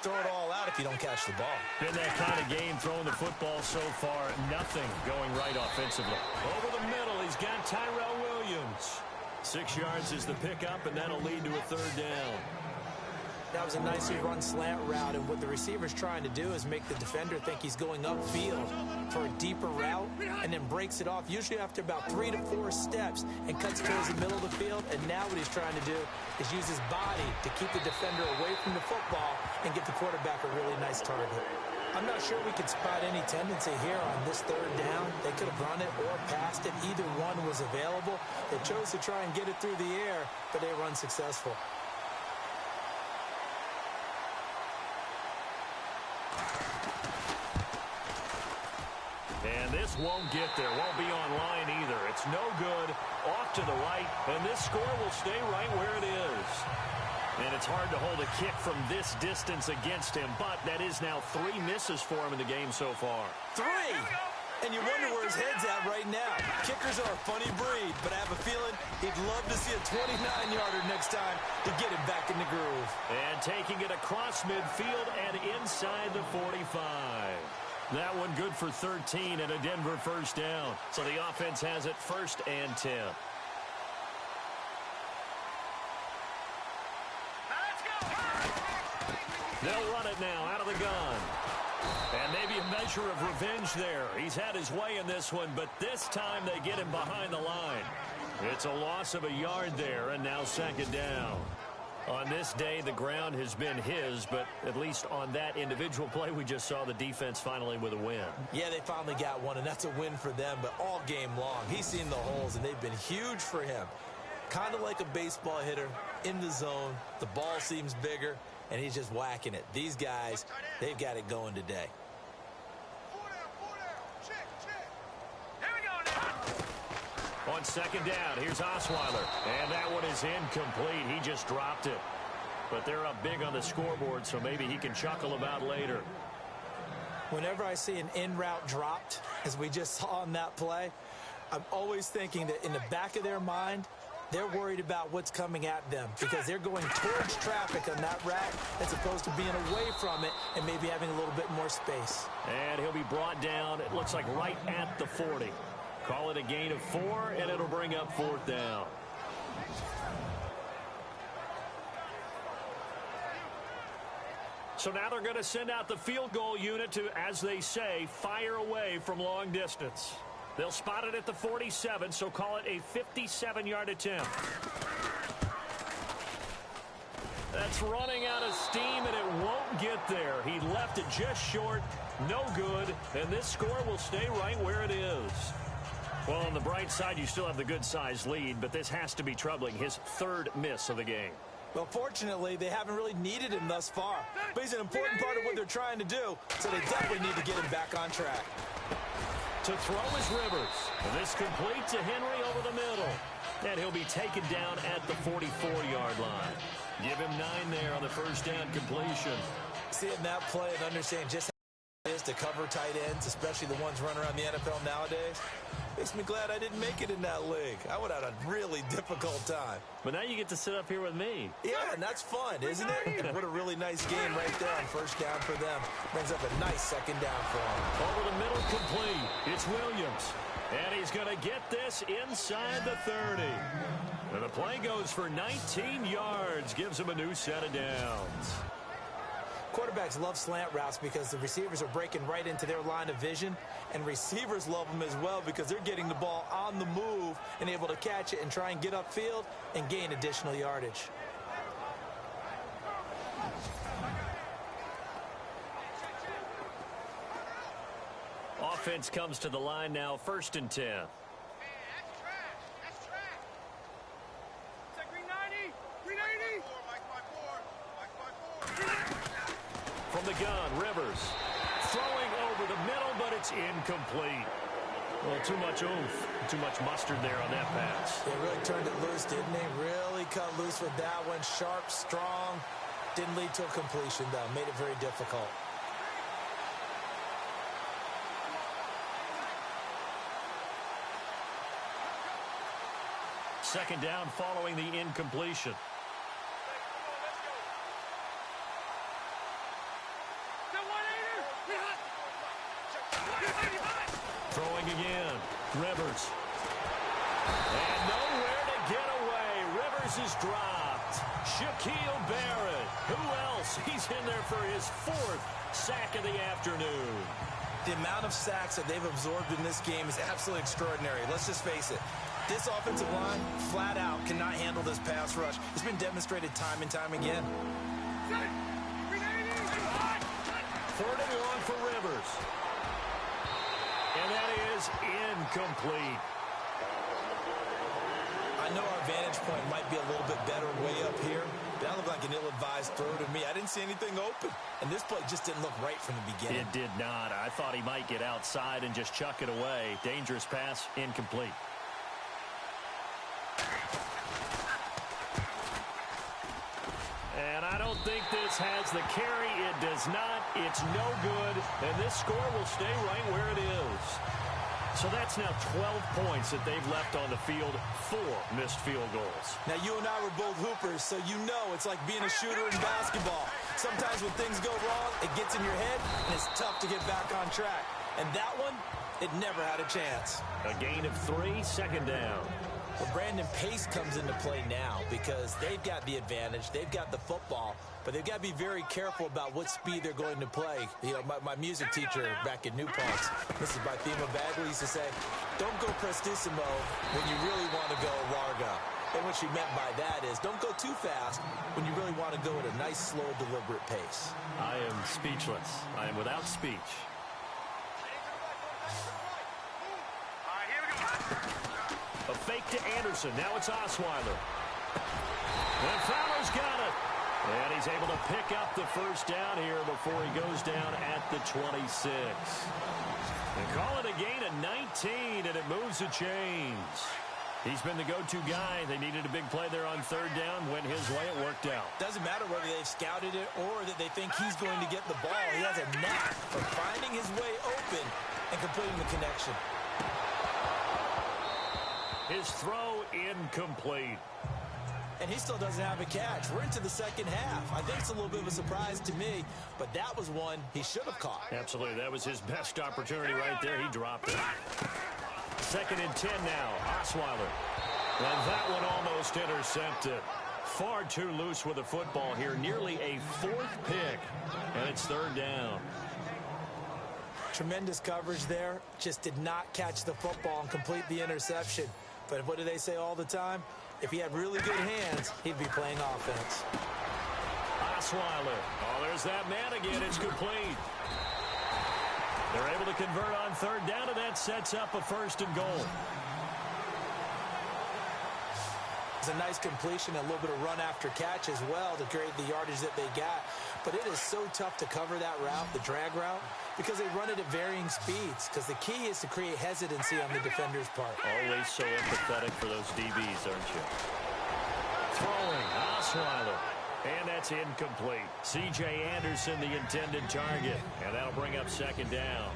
throw it all out if you don't catch the ball. Been that kind of game throwing the football so far. Nothing going right offensively. Over the middle, he's got Tyrell Williams. 6 yards is the pickup, and that'll lead to a third down. That was a nicely run slant route, and what the receiver's trying to do is make the defender think he's going upfield for a deeper route and then breaks it off, usually after about 3 to 4 steps, and cuts towards the middle of the field. And now what he's trying to do is use his body to keep the defender away from the football and get the quarterback a really nice target. I'm not sure we could spot any tendency here on this third down. They could have run it or passed it. Either one was available. They chose to try and get it through the air, but they were unsuccessful. And this won't get there, won't be online either. It's no good, off to the right, and this score will stay right where it is. And it's hard to hold a kick from this distance against him, but that is now 3 misses for him in the game so far. 3! And you wonder where his head's at right now. Kickers are a funny breed, but I have a feeling he'd love to see a 29-yarder next time to get him back in the groove. And taking it across midfield and inside the 45. That one good for 13 and a Denver first down. So the offense has it 1st and 10. They'll run it now out of the gun. And maybe a measure of revenge there. He's had his way in this one, but this time they get him behind the line. It's a loss of a yard there, and now 2nd down. On this day, the ground has been his, but at least on that individual play, we just saw the defense finally with a win. Yeah, they finally got one, and that's a win for them, but all game long, he's seen the holes, and they've been huge for him. Kind of like a baseball hitter in the zone. The ball seems bigger, and he's just whacking it. These guys, they've got it going today. On 2nd down, here's Osweiler. And that one is incomplete. He just dropped it. But they're up big on the scoreboard, so maybe he can chuckle about later. Whenever I see an in route dropped, as we just saw on that play, I'm always thinking that in the back of their mind, They're worried about what's coming at them because they're going towards traffic on that route as opposed to being away from it and maybe having a little bit more space. And he'll be brought down, it looks like right at the 40. Call it a gain of 4, and it'll bring up 4th down. So now they're going to send out the field goal unit to, as they say, fire away from long distance. They'll spot it at the 47, so call it a 57-yard attempt. That's running out of steam, and it won't get there. He left it just short, no good, and this score will stay right where it is. Well, on the bright side, you still have the good-sized lead, but this has to be troubling. His 3rd miss of the game. Well, fortunately, they haven't really needed him thus far. But he's an important part of what they're trying to do, so they definitely need to get him back on track. To throw is Rivers. And this complete to Henry over the middle. And he'll be taken down at the 44-yard line. Give him 9 there on the first down completion. Seeing that play and understanding just how it is to cover tight ends, especially the ones running around the NFL nowadays, makes me glad I didn't make it in that league. I would have had a really difficult time. But now you get to sit up here with me. Yeah, and that's fun, isn't it? What a really nice game right there on first down for them. Brings up a nice second down for them. Over the middle complete. It's Williams. And he's going to get this inside the 30. And the play goes for 19 yards. Gives him a new set of downs. Quarterbacks love slant routes because the receivers are breaking right into their line of vision, and receivers love them as well because they're getting the ball on the move and able to catch it and try and get upfield and gain additional yardage. Offense comes to the line now, 1st and 10. From the gun, Rivers throwing over the middle, but it's incomplete. Well, too much oomph, too much mustard there on that pass. They really turned it loose, didn't they? Really cut loose with that one. Sharp, strong. Didn't lead to a completion, though. Made it very difficult. Second down following the incompletion. Throwing again. Rivers. And nowhere to get away. Rivers is dropped. Shaquille Barrett. Who else? He's in there for his 4th sack of the afternoon. The amount of sacks that they've absorbed in this game is absolutely extraordinary. Let's just face it. This offensive line, flat out, cannot handle this pass rush. It's been demonstrated time and time again. 3rd and long for Rivers. And that is incomplete. I know our vantage point might be a little bit better way up here. That looked like an ill-advised throw to me. I didn't see anything open. And this play just didn't look right from the beginning. It did not. I thought he might get outside and just chuck it away. Dangerous pass, incomplete. And I don't think this has the carry. It does not. It's no good. And this score will stay right where it is. So that's now 12 points that they've left on the field. 4 missed field goals. Now, you and I were both hoopers, so you know it's like being a shooter in basketball. Sometimes when things go wrong, it gets in your head, and it's tough to get back on track. And that one, it never had a chance. A gain of 3, second down. Well, Brandon, pace comes into play now because they've got the advantage. They've got the football, but they've got to be very careful about what speed they're going to play. You know, my music teacher back in New Paltz, Mrs. Bythema Bagley, used to say, don't go prestissimo when you really want to go largo. And what she meant by that is don't go too fast when you really want to go at a nice, slow, deliberate pace. I am speechless. I am without speech. A fake to Anderson. Now it's Osweiler. And Fowler's got it. And he's able to pick up the first down here before he goes down at the 26. They call it a gain of 19, and it moves the chains. He's been the go-to guy. They needed a big play there on 3rd down. Went his way. It worked out. Doesn't matter whether they've scouted it or that they think he's going to get the ball. He has a knack for finding his way open and completing the connection. His throw incomplete. And he still doesn't have a catch. We're into the second half. I think it's a little bit of a surprise to me, but that was one he should have caught. Absolutely. That was his best opportunity right there. He dropped it. 2nd and 10 now. Osweiler. And that one almost intercepted. Far too loose with the football here. Nearly a 4th pick. And it's 3rd down. Tremendous coverage there. Just did not catch the football and complete the interception. But what do they say all the time? If he had really good hands, he'd be playing offense. Osweiler. Oh, there's that man again. It's complete. They're able to convert on 3rd down, and that sets up a 1st and goal. It's a nice completion, a little bit of run after catch as well to create the yardage that they got. But it is so tough to cover that route, the drag route, because they run it at varying speeds. Because the key is to create hesitancy on the defender's part. Always so empathetic for those DBs, aren't you? Throwing, Osweiler. And that's incomplete. C.J. Anderson, the intended target. And that'll bring up 2nd down.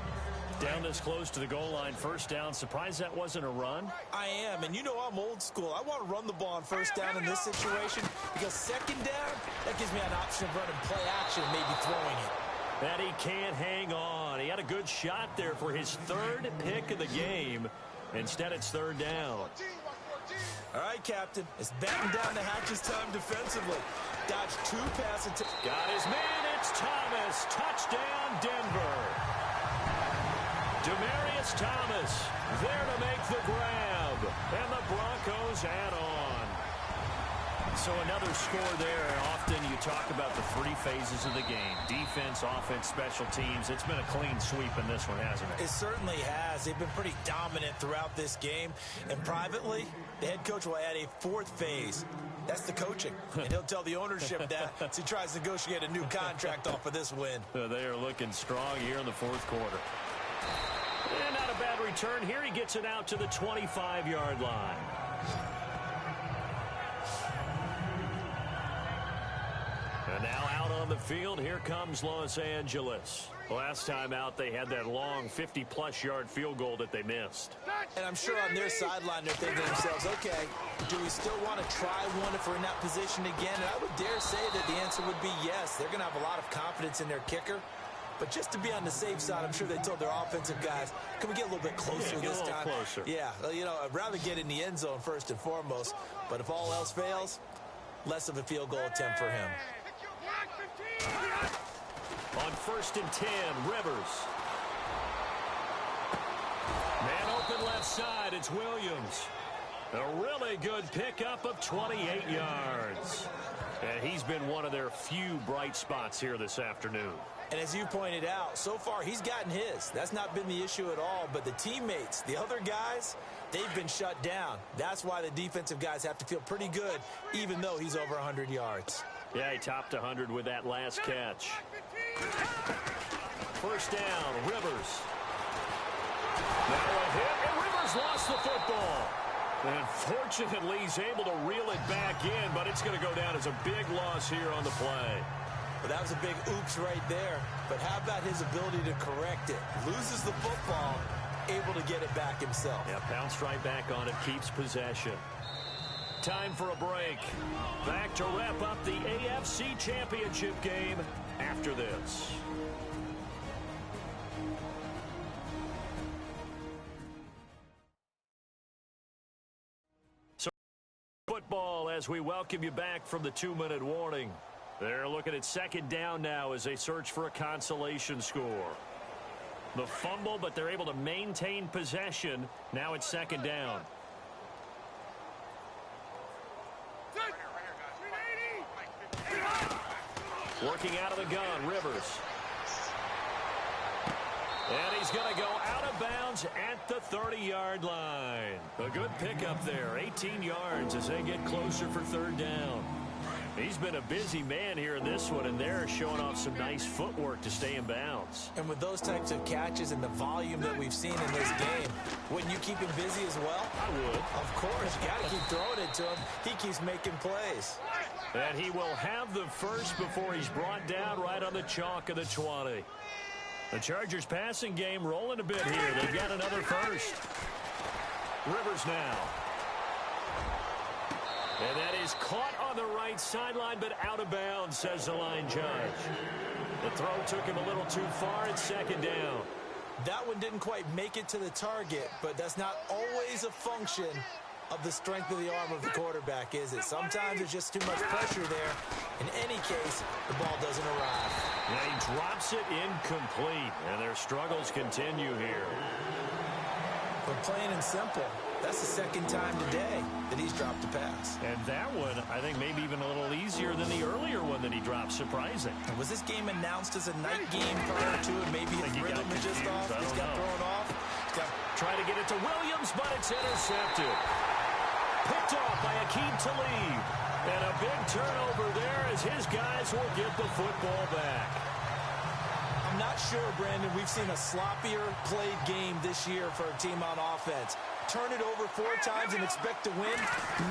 Down this close to the goal line, 1st down. Surprised that wasn't a run? I am, and you know I'm old school. I want to run the ball on 1st down in this situation because 2nd down, that gives me an option of running play action and maybe throwing it. That he can't hang on. He had a good shot there for his 3rd pick of the game. Instead, it's 3rd down. All right, Captain. It's batten down the hatches time defensively. Dodged 2 passes. Got his man. It's Thomas. Touchdown, Denver. Demaryius Thomas there to make the grab. And the Broncos add on. So another score there. Often you talk about the 3 phases of the game. Defense, offense, special teams. It's been a clean sweep in this one, hasn't it? It certainly has. They've been pretty dominant throughout this game. And privately, the head coach will add a 4th phase. That's the coaching. And he'll tell the ownership that as he tries to negotiate a new contract off of this win. They are looking strong here in the 4th quarter. And not a bad return here. He gets it out to the 25-yard line. And now out on the field, here comes Los Angeles. Last time out, they had that long 50-plus yard field goal that they missed. And I'm sure on their sideline, they're thinking to themselves, okay, do we still want to try one if we're in that position again? And I would dare say that the answer would be yes. They're going to have a lot of confidence in their kicker. But just to be on the safe side, I'm sure they told their offensive guys, can we get a little bit closer this time? Closer. Yeah, you know, I'd rather get in the end zone first and foremost. But if all else fails, less of a field goal attempt for him. On 1st and 10, Rivers. Man open left side, it's Williams. A really good pickup of 28 yards. And he's been one of their few bright spots here this afternoon. And as you pointed out, so far he's gotten his. That's not been the issue at all. But the teammates, the other guys, they've been shut down. That's why the defensive guys have to feel pretty good, even though he's over 100 yards. Yeah, he topped 100 with that last catch. 1st down, Rivers. Now a hit, and Rivers lost the football. And fortunately, he's able to reel it back in, but it's going to go down as a big loss here on the play. Well, that was a big oops right there. But how about his ability to correct it? Loses the football, able to get it back himself. Yeah, pounced right back on it, keeps possession. Time for a break. Back to wrap up the AFC Championship game after this. So football as we welcome you back from the 2-minute warning. They're looking at 2nd down now as they search for a consolation score. The fumble, but they're able to maintain possession. Now it's 2nd down. Working out of the gun, Rivers. And he's going to go out of bounds at the 30-yard line. A good pickup there, 18 yards as they get closer for 3rd down. He's been a busy man here in this one, and they're showing off some nice footwork to stay in bounds. And with those types of catches and the volume that we've seen in this game, wouldn't you keep him busy as well? I would. Of course. You got to keep throwing it to him. He keeps making plays. And he will have the first before he's brought down right on the chalk of the 20. The Chargers passing game rolling a bit here. They've got another first. Rivers now. And that is caught on the right sideline, but out of bounds, says the line judge. The throw took him a little too far. It's second down. That one didn't quite make it to the target, but that's not always a function of the strength of the arm of the quarterback, is it? Sometimes there's just too much pressure there. In any case, the ball doesn't arrive. And he drops it incomplete, and their struggles continue here. But plain and simple, that's the second time today that he's dropped a pass. And that one, I think, maybe even a little easier than the earlier one that he dropped. Surprising. Was this game announced as a night game prior to it? Maybe his rhythm is just off. He's got thrown off. Trying to get it to Williams, but it's intercepted. Picked off by Akeem Talib. And a big turnover there as his guys will get the football back. I'm not sure, Brandon, we've seen a sloppier played game this year for a team on offense. Turn it over 4 times and expect to win?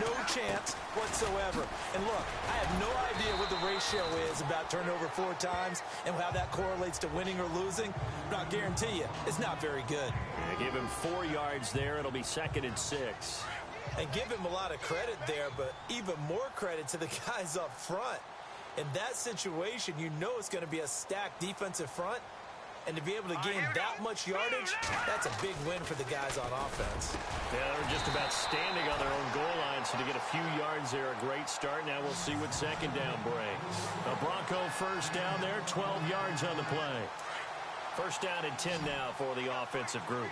No chance whatsoever. And look, I have no idea what the ratio is about turnover 4 times and how that correlates to winning or losing. But I'll guarantee you, it's not very good. Yeah, give him 4 yards there. It'll be 2nd and 6. And give him a lot of credit there, but even more credit to the guys up front. In that situation, you know it's going to be a stacked defensive front. And to be able to gain that much yardage, that's a big win for the guys on offense. Yeah, they're just about standing on their own goal line, so to get a few yards there, a great start. Now we'll see what second down brings. A Bronco first down there, 12 yards on the play. First down and 10 now for the offensive group.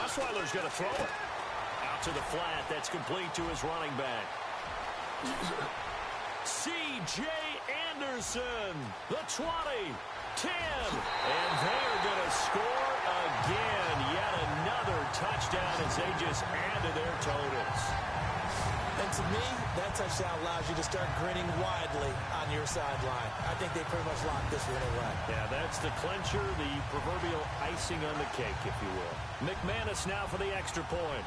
Osweiler's going to throw it. Out to the flat. That's complete to his running back. C.J. Anderson, the 20, 10, and they are going to score again. Yet another touchdown as they just add to their totals. And to me, that touchdown allows you to start grinning widely on your sideline. I think they pretty much locked this one away. Yeah, that's the clincher, the proverbial icing on the cake, if you will. McManus now for the extra point.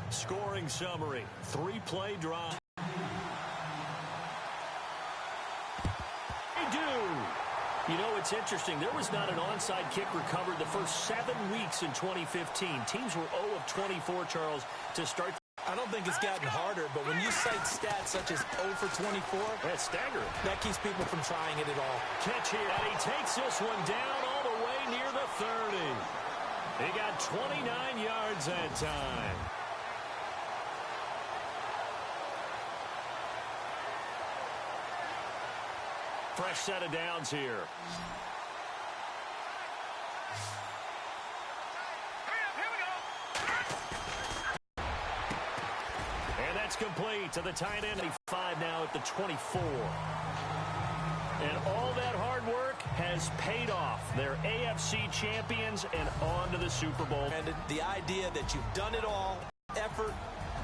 Scoring summary, 3-play drive. They do. You know, it's interesting. There was not an onside kick recovered the first 7 weeks in 2015. Teams were 0 of 24, Charles, to start. I don't think it's gotten harder, but when you cite stats such as 0 for 24, that's staggering. That keeps people from trying it at all. Catch here, and he takes this one down all the way near the 30. He got 29 yards that time. Fresh set of downs here. Here we go. And that's complete to the tight end. 5 now at the 24. And all that hard work has paid off. They're AFC champions and on to the Super Bowl. And the idea that you've done it all, effort,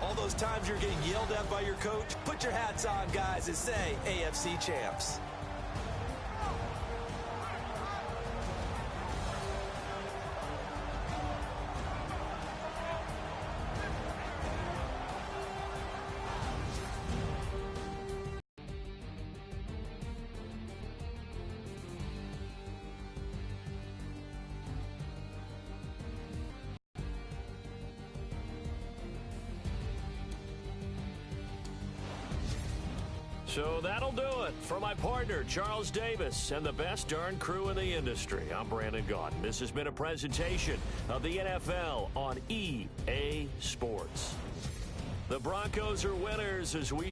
all those times you're getting yelled at by your coach, put your hats on, guys, and say AFC champs. So that'll do it for my partner, Charles Davis, and the best darn crew in the industry. I'm Brandon Gaudin. This has been a presentation of the NFL on EA Sports. The Broncos are winners as we